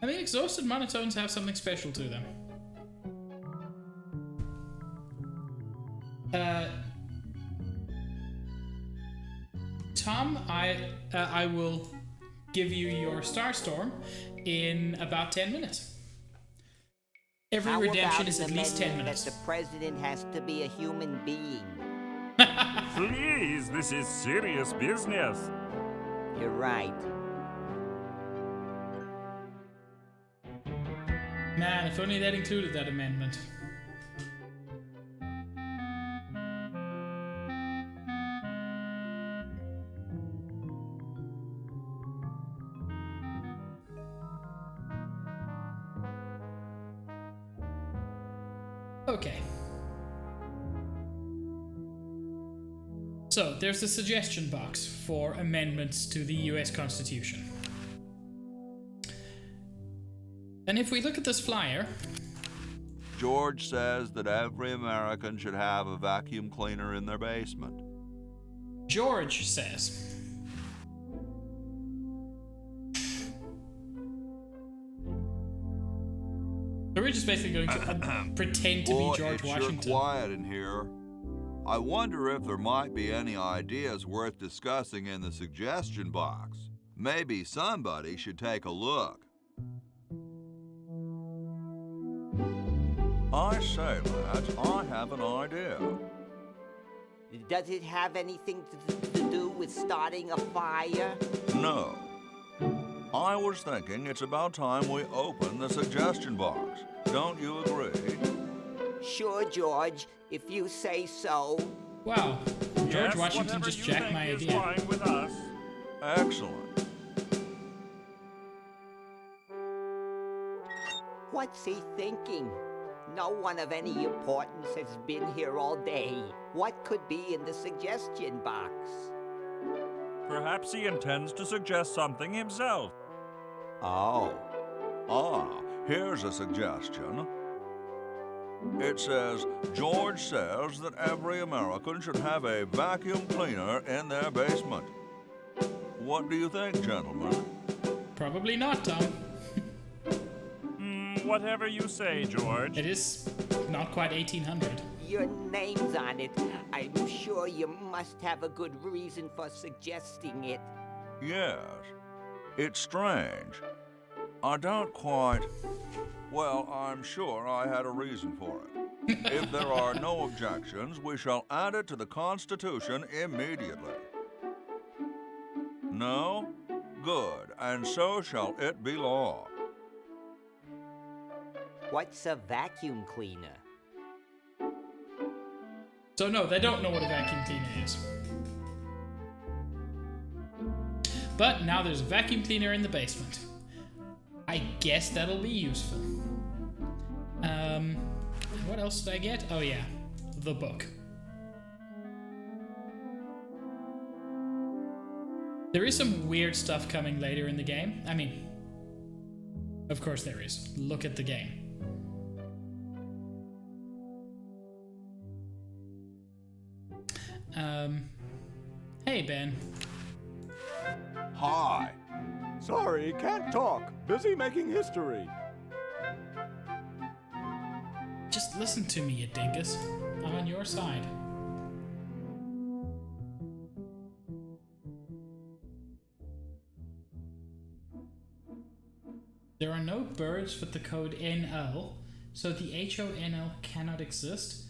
I mean, exhausted monotones have something special to them. Tom, I will give you your Starstorm in about 10 minutes. Every
How
redemption
about
is at
an
least 10
amendment
minutes.
that the president has to be a human being?
Please, this is serious business.
You're right.
Man, if only that included that amendment. Okay. So, there's a suggestion box for amendments to the US Constitution. And if we look at this flyer...
George says that every American should have a vacuum cleaner in their basement.
George says... So we're just basically going to pretend to be George Washington.
It's sure quiet in here. I wonder if there might be any ideas worth discussing in the suggestion box. Maybe somebody should take a look.
I say, lads, I have an idea.
Does it have anything to do with starting a fire?
No. I was thinking it's about time we open the suggestion box. Don't you agree?
Sure, George, if you say so.
Wow, George
Yes,
Washington just jacked my
is
idea.
fine with us.
Excellent.
What's he thinking? No one of any importance has been here all day. What could be in the suggestion box?
Perhaps he intends to suggest something himself.
Oh.
Here's a suggestion. It says, George says that every American should have a vacuum cleaner in their basement. What do you think, gentlemen?
Probably not, Tom.
Whatever you say, George.
It is not quite 1800.
Your name's on it. I'm sure you must have a good reason for suggesting it.
Yes. It's strange. I don't quite... Well, I'm sure I had a reason for it. If there are no objections, we shall add it to the Constitution immediately. No? Good, and so shall it be law.
What's a vacuum cleaner?
So no, they don't know what a vacuum cleaner is. But now there's a vacuum cleaner in the basement. I guess that'll be useful. What else did I get? Oh yeah, the book. There is some weird stuff coming later in the game. I mean, of course there is. Look at the game. Hey, Ben.
Hi. Sorry, can't talk. Busy making history.
Just listen to me, you dingus. I'm on your side. There are no birds with the code NL, So the HONL cannot exist?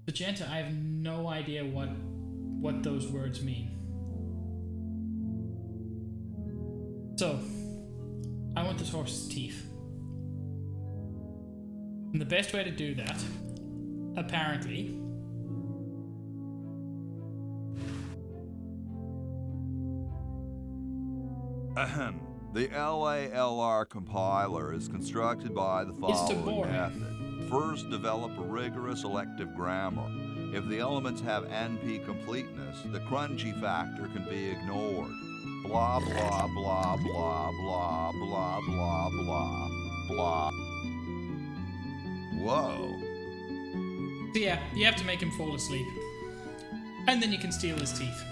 Magenta, I have no idea what those words mean. So, I want this horse's teeth. And the best way to do that, apparently,
Ahem. The LALR compiler is constructed by the following method. First, develop a rigorous elective grammar. If the elements have NP completeness, the crunchy factor can be ignored. Blah, blah, blah, blah, blah, blah, blah, blah, blah. Whoa.
So yeah, you have to make him fall asleep. And then you can steal his teeth.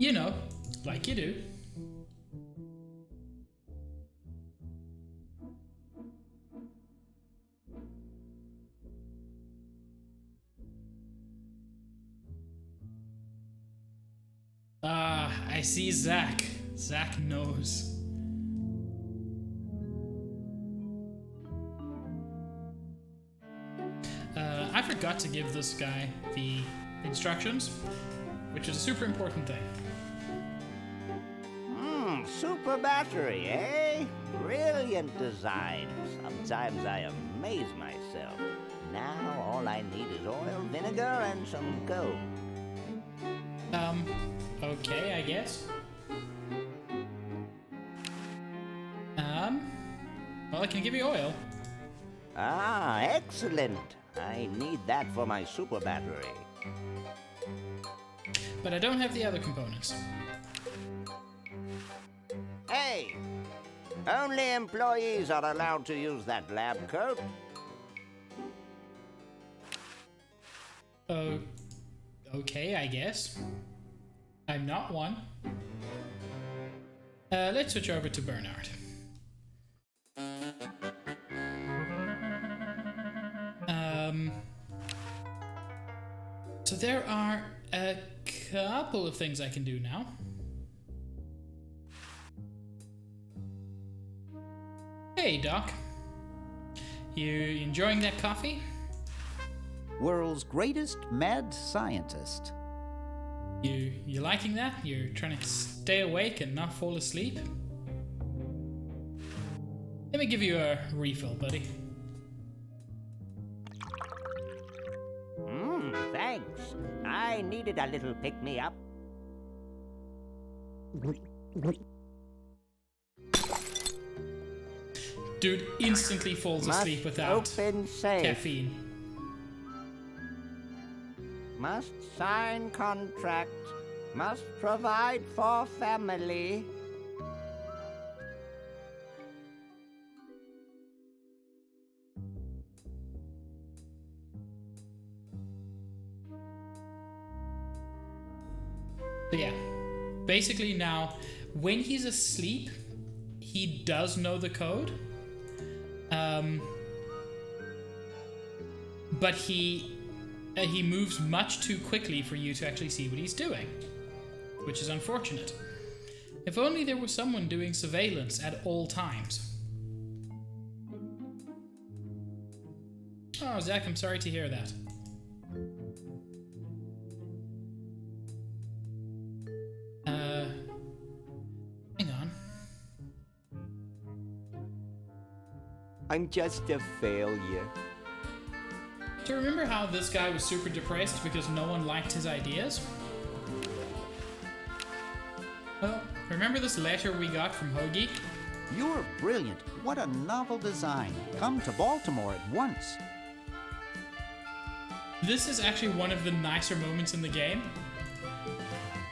You know, like you do. Ah, I see Zach. Zach knows. I forgot to give this guy the instructions, which is a super important thing.
Super battery, eh? Brilliant design. Sometimes I amaze myself. Now all I need is oil, vinegar, and some gold.
Okay, I guess. Well, I can give you oil.
Ah, excellent. I need that for my super battery.
But I don't have the other components.
Hey! Only employees are allowed to use that lab coat.
Okay, I guess. I'm not one. Let's switch over to Bernard. So there are a couple of things I can do now. Hey, Doc. You enjoying that coffee?
World's greatest mad scientist.
You liking that? You're trying to stay awake and not fall asleep? Let me give you a refill, buddy.
Thanks. I needed a little pick-me-up.
Dude instantly falls asleep without caffeine.
Must sign contract. Must provide for family.
So yeah, basically now, when he's asleep, he does know the code. But he moves much too quickly for you to actually see what he's doing, which is unfortunate. If only there was someone doing surveillance at all times. Oh, Zach, I'm sorry to hear that. Hang on.
I'm just a failure.
Do you remember how this guy was super depressed because no one liked his ideas? Well, remember this letter we got from Hoagie?
You're brilliant. What a novel design. Come to Baltimore at once.
This is actually one of the nicer moments in the game.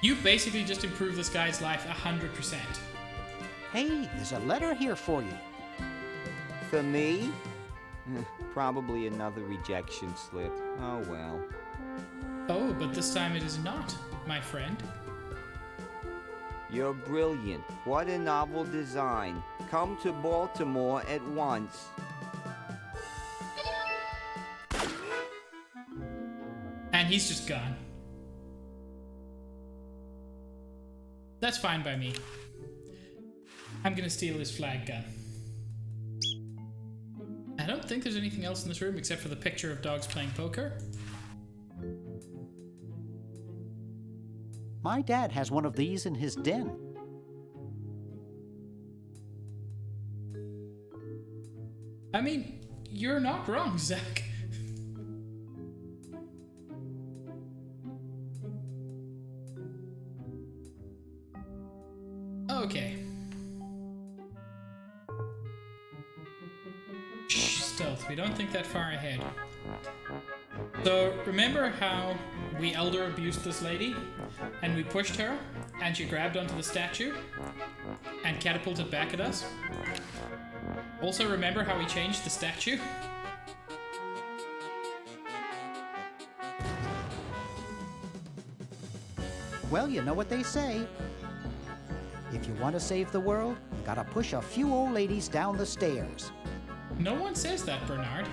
You basically just improved this guy's life 100%.
Hey, there's a letter here for you.
For me? Probably another rejection slip. Oh well.
Oh, but this time it is not, my friend.
You're brilliant. What a novel design. Come to Baltimore at once.
And he's just gone. That's fine by me. I'm gonna steal his flag gun. I don't think there's anything else in this room except for the picture of dogs playing poker.
My dad has one of these in his den.
I mean, you're not wrong, Zach. Okay. Shh, stealth. We don't think that far ahead. So, remember how we elder abused this lady? And we pushed her, and she grabbed onto the statue and catapulted back at us? Also, remember how we changed the statue?
Well, you know what they say. If you want to save the world, you gotta push a few old ladies down the stairs.
No one says that, Bernard.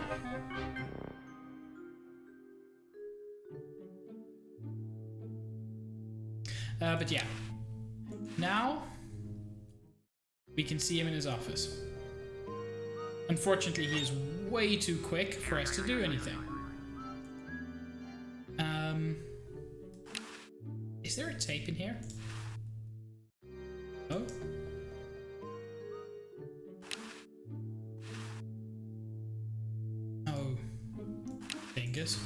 But yeah. Now, we can see him in his office. Unfortunately, he is way too quick for us to do anything. Is there a tape in here? Oh. Oh. Fingers.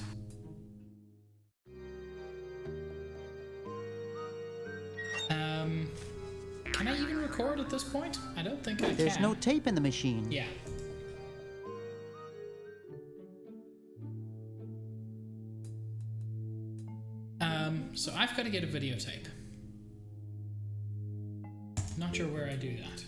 Can I even record at this point? I don't think I can.
There's no tape in the machine.
Yeah. So I've got to get a videotape. Not sure where I do that.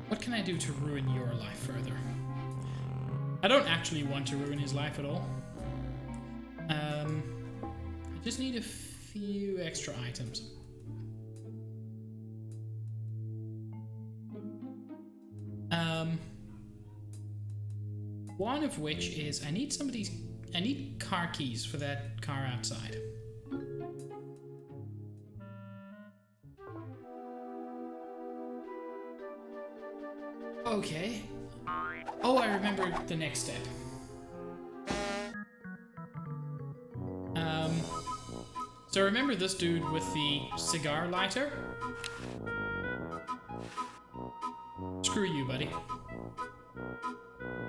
What can I do to ruin your life further? I don't actually want to ruin his life at all. I just need a few extra items. One of which is I need car keys for that car outside. Okay. Oh, I remember the next step. So remember this dude with the cigar lighter? Screw you, buddy.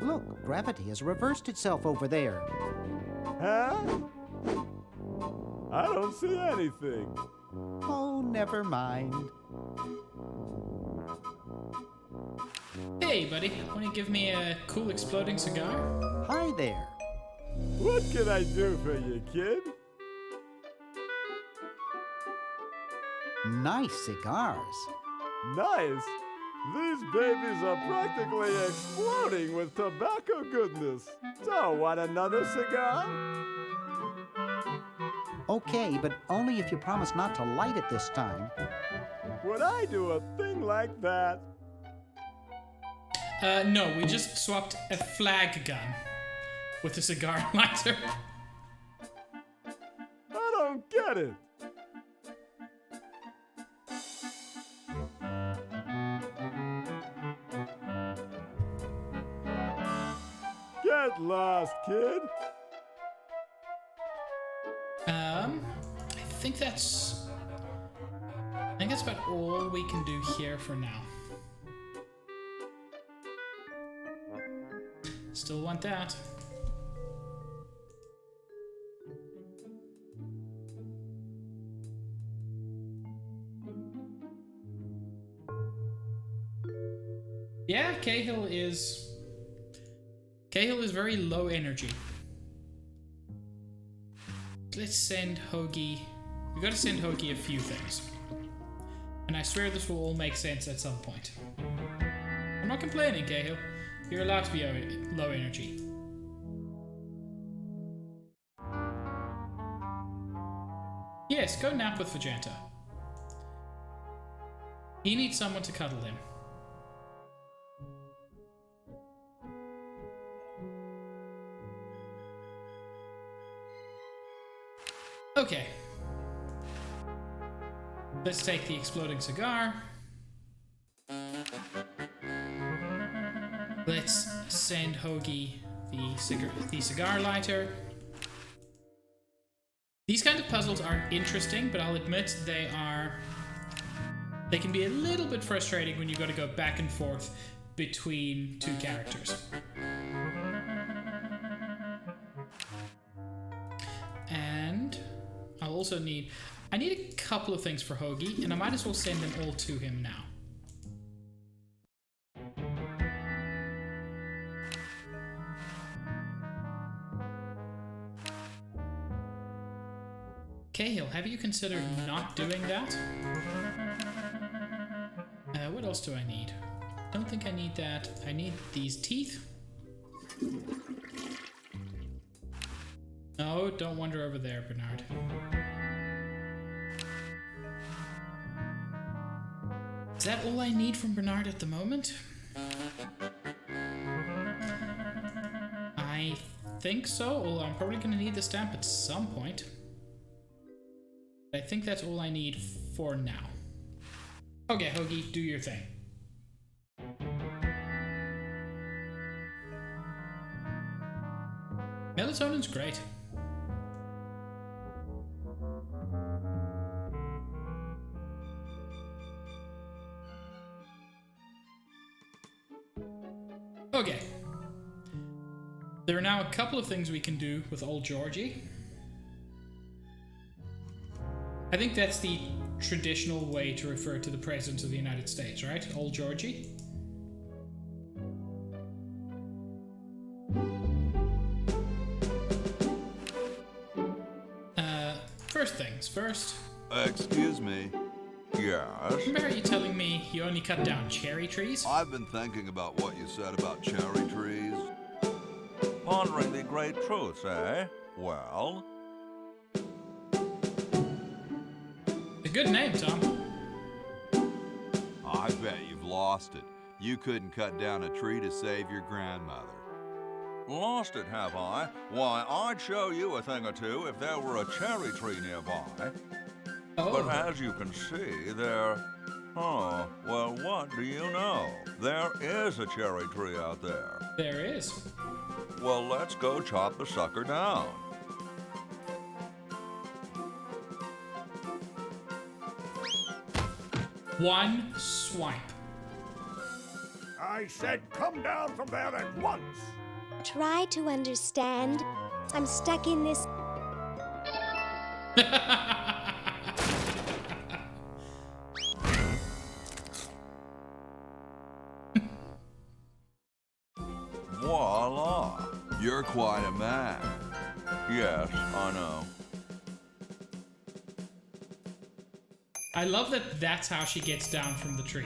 Look, gravity has reversed itself over there.
Huh? I don't see anything.
Oh, never mind.
Hey, buddy. Want to give me a cool exploding cigar?
Hi there.
What can I do for you, kid?
Nice cigars.
Nice? These babies are practically exploding with tobacco goodness. So, want another cigar?
Okay, but only if you promise not to light it this time.
Would I do a thing like that?
No, we just swapped a flag gun with a cigar lighter.
I don't get it. Get lost, kid.
I think that's about all we can do here for now. Still want that. Yeah, Cahill is very low energy. Let's send Hoagie. We gotta send Hoagie a few things. And I swear this will all make sense at some point. I'm not complaining, Cahill. You're allowed to be low energy. Yes, go nap with Vegeta. He needs someone to cuddle him. Okay. Let's take the exploding cigar. Let's send Hoagie the cigar lighter. These kind of puzzles are interesting, but I'll admit they can be a little bit frustrating when you got to go back and forth between two characters. And I'll also need a couple of things for Hoagie, and I might as well send them all to him now. Cahill, have you considered not doing that? What else do I need? Don't think I need that. I need these teeth. No, don't wander over there, Bernard. Is that all I need from Bernard at the moment? I think so, although I'm probably going to need the stamp at some point. I think that's all I need for now. Okay, Hoagie, do your thing. Melatonin's great. Okay. There are now a couple of things we can do with old Georgie. I think that's the traditional way to refer to the President of the United States, right? Old Georgie? First things first.
Excuse me. Yes?
Remember you telling me you only cut down cherry trees?
I've been thinking about what you said about cherry trees.
Pondering the great truths, eh? Well?
A good name, Tom.
I bet you've lost it. You couldn't cut down a tree to save your grandmother.
Lost it, have I? Why, I'd show you a thing or two if there were a cherry tree nearby.
Oh.
But as you can see, there... Oh, well, what do you know? There is a cherry tree out there.
There is.
Well, let's go chop the sucker down.
One swipe.
I said come down from there at once.
Try to understand. I'm stuck in this.
Voila! You're quite a man.
Yes, I know.
I love that that's how she gets down from the tree.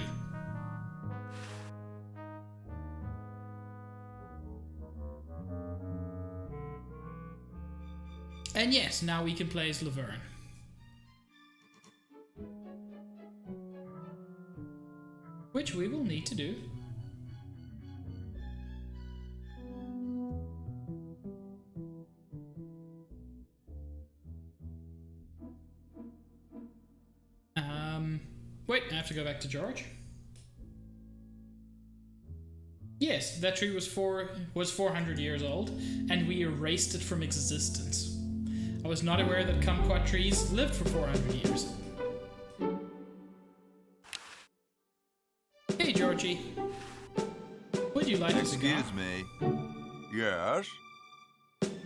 And yes, now we can play as Laverne. Which we will need to do. Wait, I have to go back to George. Yes, that tree was 400 years old, and we erased it from existence. I was not aware that kumquat trees lived for 400 years. Hey, Georgie. Would you like a cigar?
Excuse me.
Yes?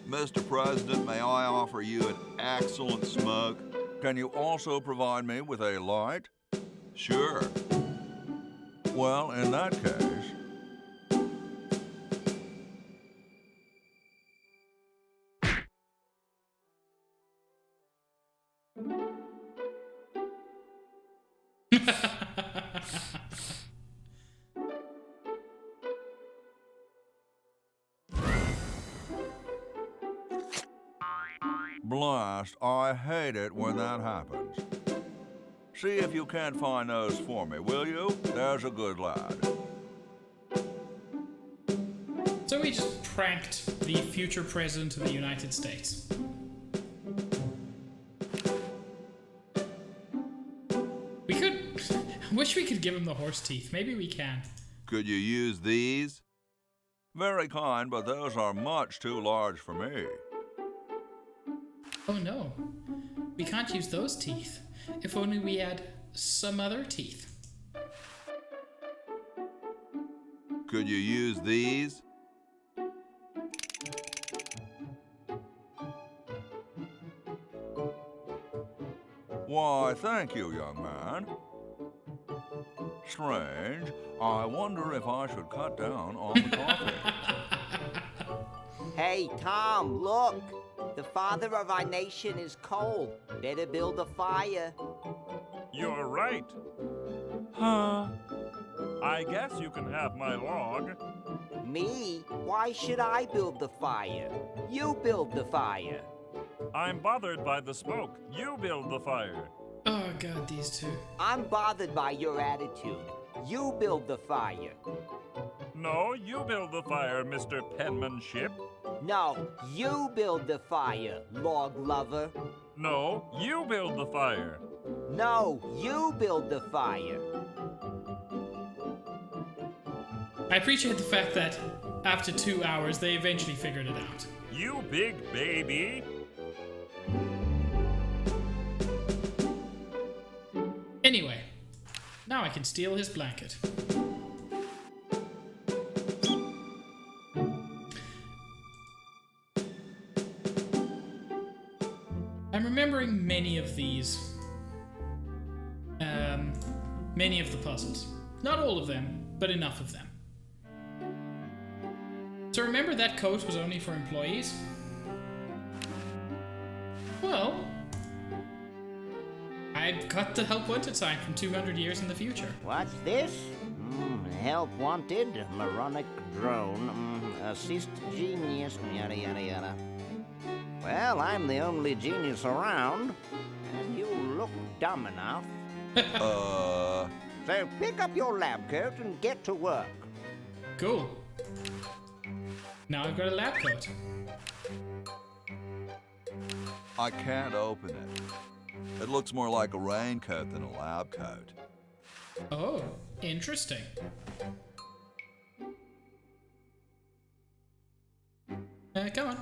Mr. President, may I offer you an excellent smoke?
Can you also provide me with a light?
Sure.
Well, in that case... Blast, I hate it when that happens. See if you can't find those for me, will you? There's a good lad.
So we just pranked the future president of the United States. wish we could give him the horse teeth. Maybe we can.
Could you use these? Very kind, but those are much too large for me.
Oh no. We can't use those teeth. If only we had some other teeth.
Could you use these? Why, thank you, young man. Strange. I wonder if I should cut down on the coffee.
Hey, Tom, look. The father of our nation is cold. Better build a fire.
You're right. Huh? I guess you can have my log.
Me? Why should I build the fire? You build the fire.
I'm bothered by the smoke. You build the fire.
Oh god, these two.
I'm bothered by your attitude. You build the fire.
No, you build the fire, Mr. Penmanship.
No, you build the fire, log lover.
No, you build the fire.
No, you build the fire.
I appreciate the fact that after 2 hours, they eventually figured it out.
You big baby.
Anyway, now I can steal his blanket. I'm remembering many of these. Many of the puzzles. Not all of them, but enough of them. So remember that coat was only for employees? Well, I've got the help wanted sign from 200 years in the future.
What's this? Help wanted, moronic drone, assist genius, yada yada yada. Well, I'm the only genius around, and you look dumb enough. So pick up your lab coat and get to work.
Cool. Now I've got a lab coat.
I can't open it. It looks more like a raincoat than a lab coat.
Oh, interesting. Come on.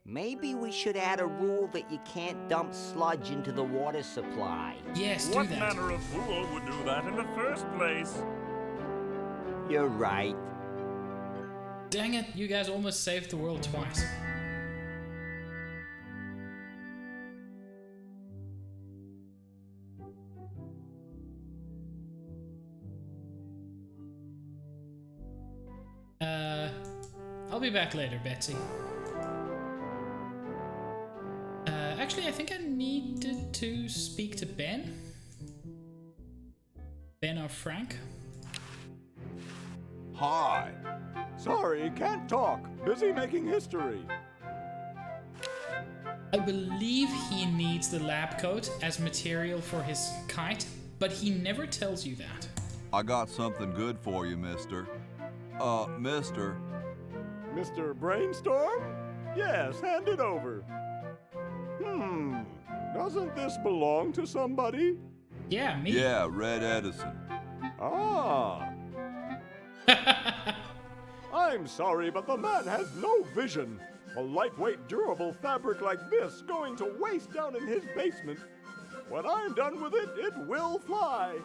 Maybe we should add a rule that you can't dump sludge into the water supply.
Yes,
What manner of fool would do that in the first place?
You're right.
Dang it, you guys almost saved the world twice. I'll be back later, Betsy. Actually, I think I needed to speak to Ben. Ben or Frank.
Hi. Sorry, can't talk. Busy making history.
I believe he needs the lab coat as material for his kite, but he never tells you that.
I got something good for you, mister. Mister.
Mr. Brainstorm? Yes, hand it over. Doesn't this belong to somebody?
Yeah, me.
Yeah, Red Edison.
Ah. I'm sorry, but the man has no vision. A lightweight, durable fabric like this going to waste down in his basement. When I'm done with it, it will fly.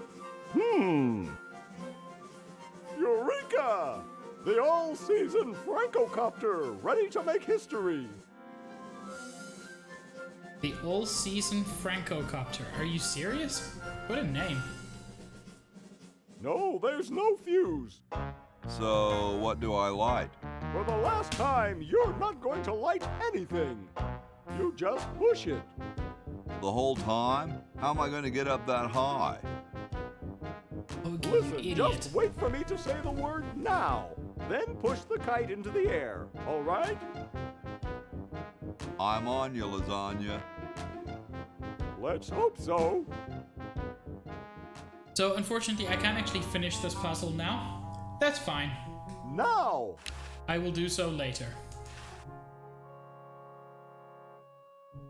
Eureka! The all-season Francocopter, ready to make history.
The all-season Francocopter. Are you serious? What a name.
No, there's no fuse.
So, what do I light?
For the last time, you're not going to light anything. You just push it.
The whole time? How am I going to get up that high?
Listen, just wait for me to say the word now. Then push the kite into the air, all right?
I'm on you, lasagna.
Let's hope so.
So, unfortunately, I can't actually finish this puzzle now. That's fine.
Now!
I will do so later.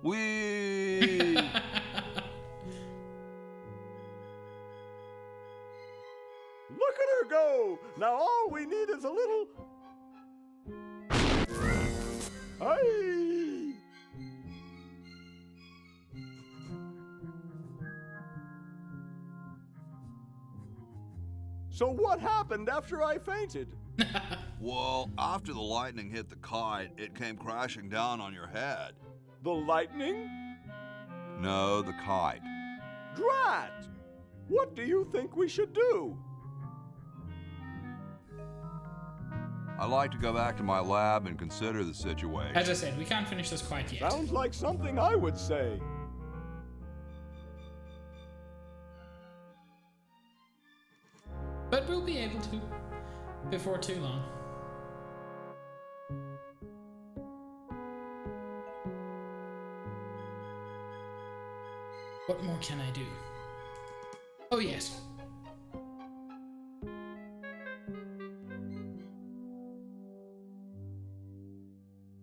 Whee!
you. Now all we need is a little... Hey! So what happened after I fainted?
Well, after the lightning hit the kite, it came crashing down on your head.
The lightning?
No, the kite.
Drat! What do you think we should do?
I'd like to go back to my lab and consider the situation.
As I said, we can't finish this quite yet.
Sounds like something I would say.
But we'll be able to before too long. What more can I do? Oh yes.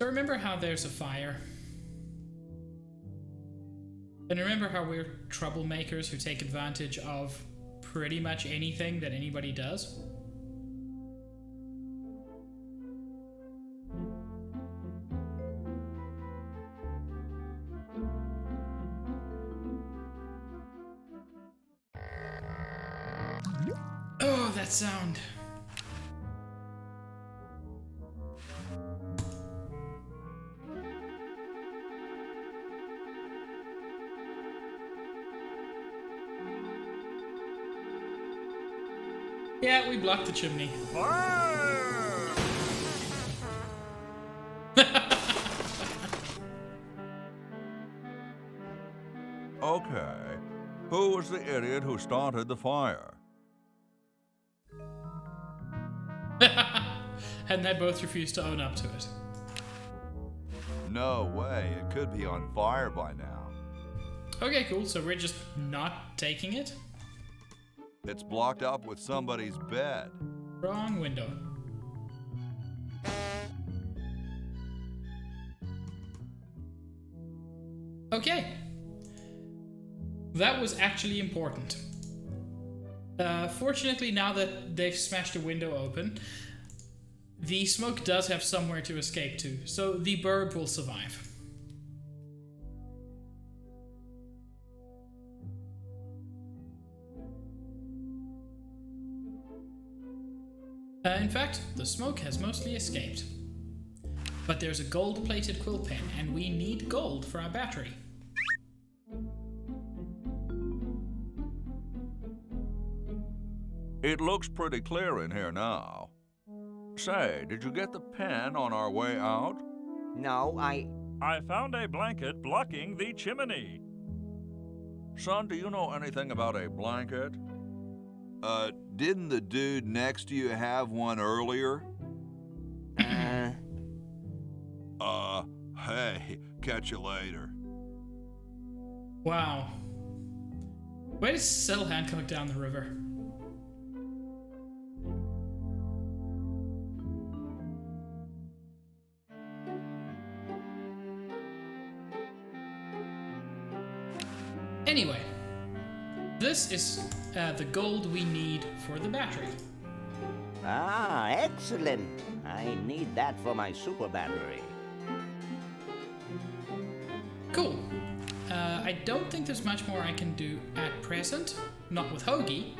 So remember how there's a fire? And remember how we're troublemakers who take advantage of pretty much anything that anybody does? Oh, that sound. Yeah, we blocked the chimney.
Okay. Who was the idiot who started the fire?
And they both refused to own up to it.
No way. It could be on fire by now.
Okay, cool. So we're just not taking it?
It's blocked up with somebody's bed.
Wrong window. Okay. That was actually important. Fortunately, now that they've smashed the window open, the smoke does have somewhere to escape to, so the burb will survive. In fact, the smoke has mostly escaped. But there's a gold-plated quill pen, and we need gold for our battery.
It looks pretty clear in here now. Say, did you get the pen on our way out?
No,
I found a blanket blocking the chimney.
Son, do you know anything about a blanket? Didn't the dude next to you have one earlier? Hey, catch you later.
Wow. Way to settle Hancock down the river. Anyway, this is the gold we need for the battery.
Ah, excellent. I need that for my super battery.
Cool. I don't think there's much more I can do at present. Not with Hoagie.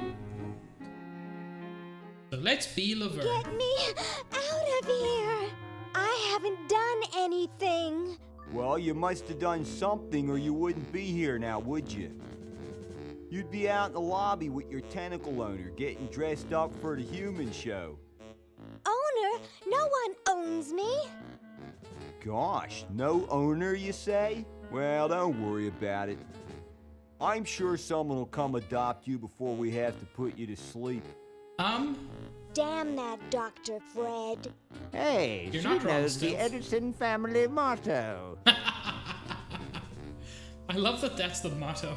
So let's be Laverne.
Get me out of here! I haven't done anything.
Well, you must have done something or you wouldn't be here now, would you? You'd be out in the lobby with your tentacle owner, getting dressed up for the human show.
Owner? No one owns me.
Gosh, no owner, you say? Well, don't worry about it. I'm sure someone will come adopt you before we have to put you to sleep.
Damn that Dr. Fred.
Hey,
You're
she
not wrong,
knows the
Steph.
Edison family motto.
I love that that's the motto.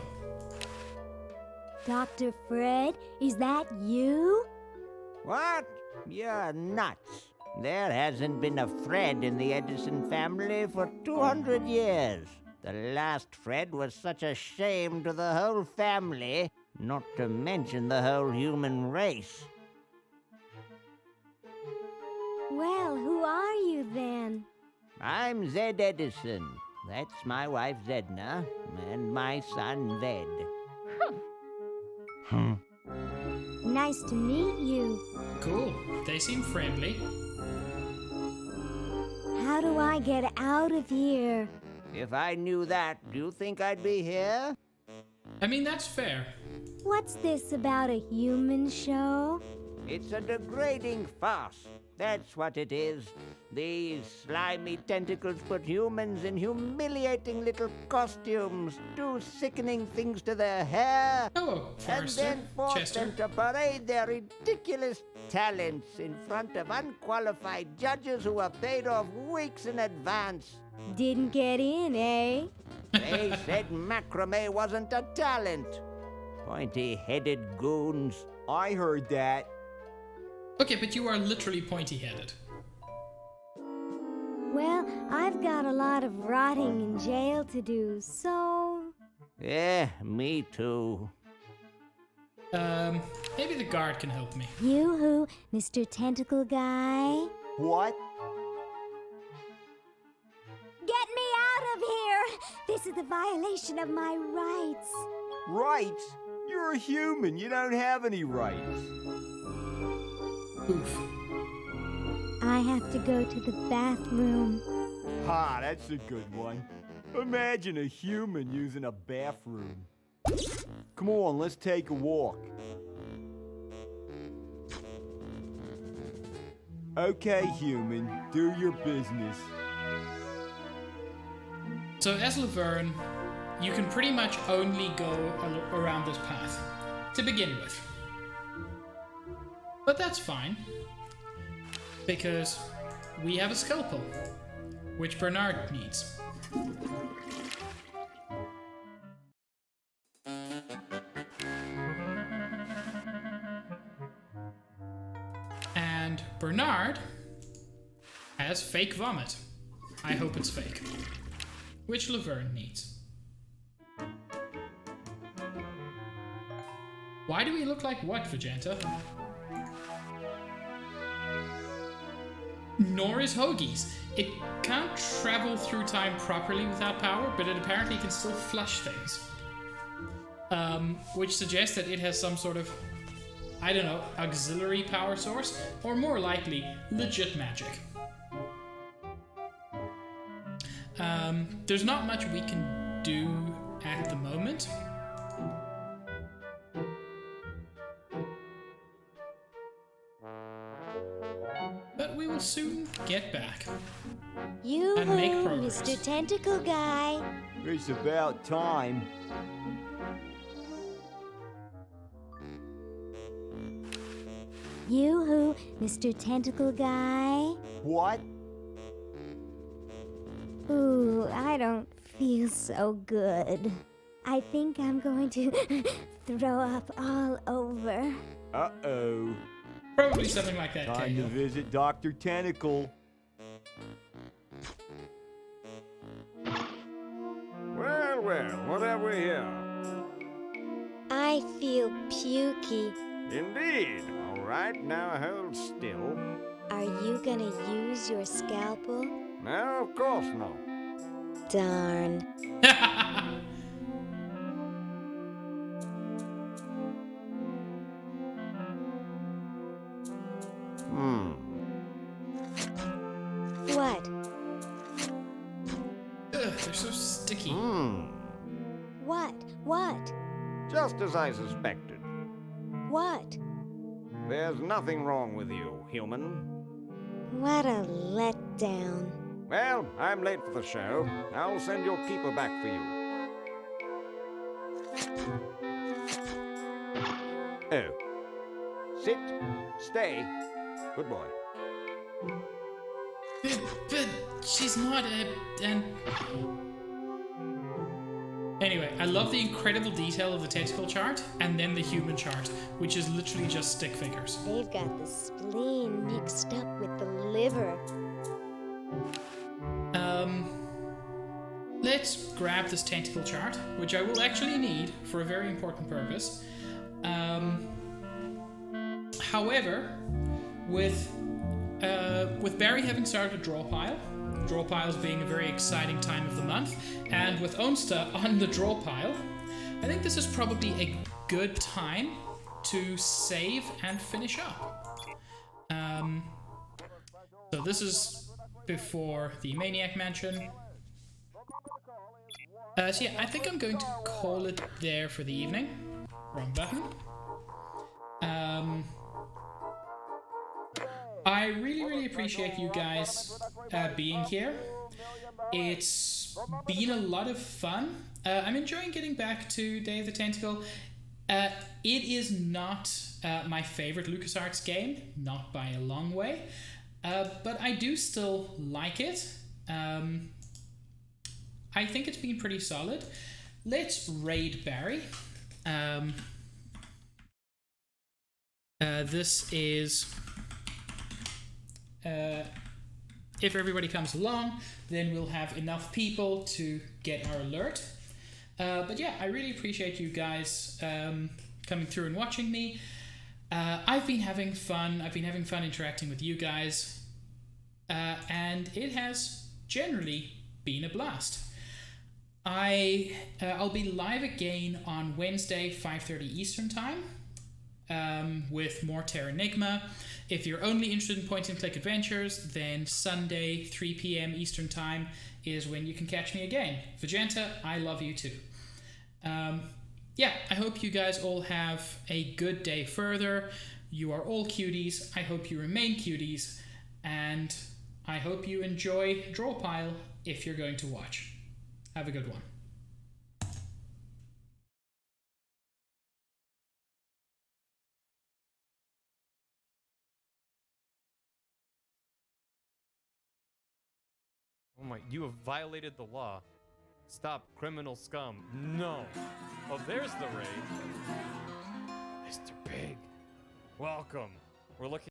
Dr. Fred, is that you?
What? You're nuts. There hasn't been a Fred in the Edison family for 200 years. The last Fred was such a shame to the whole family, not to mention the whole human race. I'm Zed Edison. That's my wife Zedna, and my son Ved.
Nice to meet you.
Cool. They seem friendly.
How do I get out of here?
If I knew that, do you think I'd be here?
I mean, that's fair.
What's this about a human show?
It's a degrading farce. That's what it is. These slimy tentacles put humans in humiliating little costumes, do sickening things to their hair, and then force them to parade their ridiculous talents in front of unqualified judges who are paid off weeks in advance.
Didn't get in, eh?
They said macrame wasn't a talent. Pointy-headed goons.
I heard that.
Okay, but you are literally pointy-headed.
Well, I've got a lot of rotting in jail to do, so...
Yeah, me too.
Maybe the guard can help me.
Yoo-hoo, Mr. Tentacle Guy.
What?
Get me out of here! This is a violation of my rights.
Rights? You're a human. You don't have any rights.
Oof.
I have to go to the bathroom.
Ha, that's a good one. Imagine a human using a bathroom. Come on, let's take a walk. Okay, human, do your business.
So as Laverne, you can pretty much only go around this path, to begin with. But that's fine, because we have a scalpel, which Bernard needs. And Bernard has fake vomit. I hope it's fake. Which Laverne needs. Why do we look like what, Vegeta? Nor is Hoagie's. It can't travel through time properly without power, but it apparently can still flush things. Which suggests that it has some sort of, I don't know, auxiliary power source, or more likely, legit magic. There's not much we can do at the moment. But we will soon get back. And make
Yoo-hoo,
progress.
Mr. Tentacle Guy.
It's about time.
Yoo-hoo, Mr. Tentacle Guy.
What?
Ooh, I don't feel so good. I think I'm going to throw up all over.
Uh-oh.
Probably something like that,
Time to visit Dr. Tentacle.
Well, well, what have we here?
I feel pukey.
Indeed. All right, now hold still.
Are you gonna use your scalpel?
No, of course not.
Darn. What?
Ugh, they're so sticky.
What? What?
Just as I suspected.
What?
There's nothing wrong with you, human.
What a letdown.
Well, I'm late for the show. I'll send your keeper back for you. Oh. Sit. Stay. Good boy.
But she's not and... Anyway, I love the incredible detail of the tentacle chart, and then the human chart, which is literally just stick figures.
They've got the spleen mixed up with the liver.
Let's grab this tentacle chart, which I will actually need for a very important purpose. However, with Barry having started a draw pile, draw piles being a very exciting time of the month, and with Onsta on the draw pile, I think this is probably a good time to save and finish up. So this is before the Maniac Mansion. So yeah, I think I'm going to call it there for the evening. Wrong button. I really appreciate you guys being here. It's been a lot of fun. I'm enjoying getting back to Day of the Tentacle. It is not my favorite LucasArts game, not by a long way, but I do still like it. I think it's been pretty solid. Let's raid Barry. This is... if everybody comes along, then we'll have enough people to get our alert. But yeah, I really appreciate you guys coming through and watching me. I've been having fun. I've been having fun interacting with you guys. And it has generally been a blast. I'll be live again on Wednesday, 5:30 Eastern Time, with more Terranigma. If you're only interested in point-and-click adventures, then Sunday, 3 p.m. Eastern Time is when you can catch me again. Vegeta, I love you too. Yeah, I hope you guys all have a good day further. You are all cuties. I hope you remain cuties. And I hope you enjoy Draw Pile if you're going to watch. Have a good one.
Oh my, you have violated the law. Stop, criminal scum. No. Oh, there's the raid. Mr. Big. Welcome. We're looking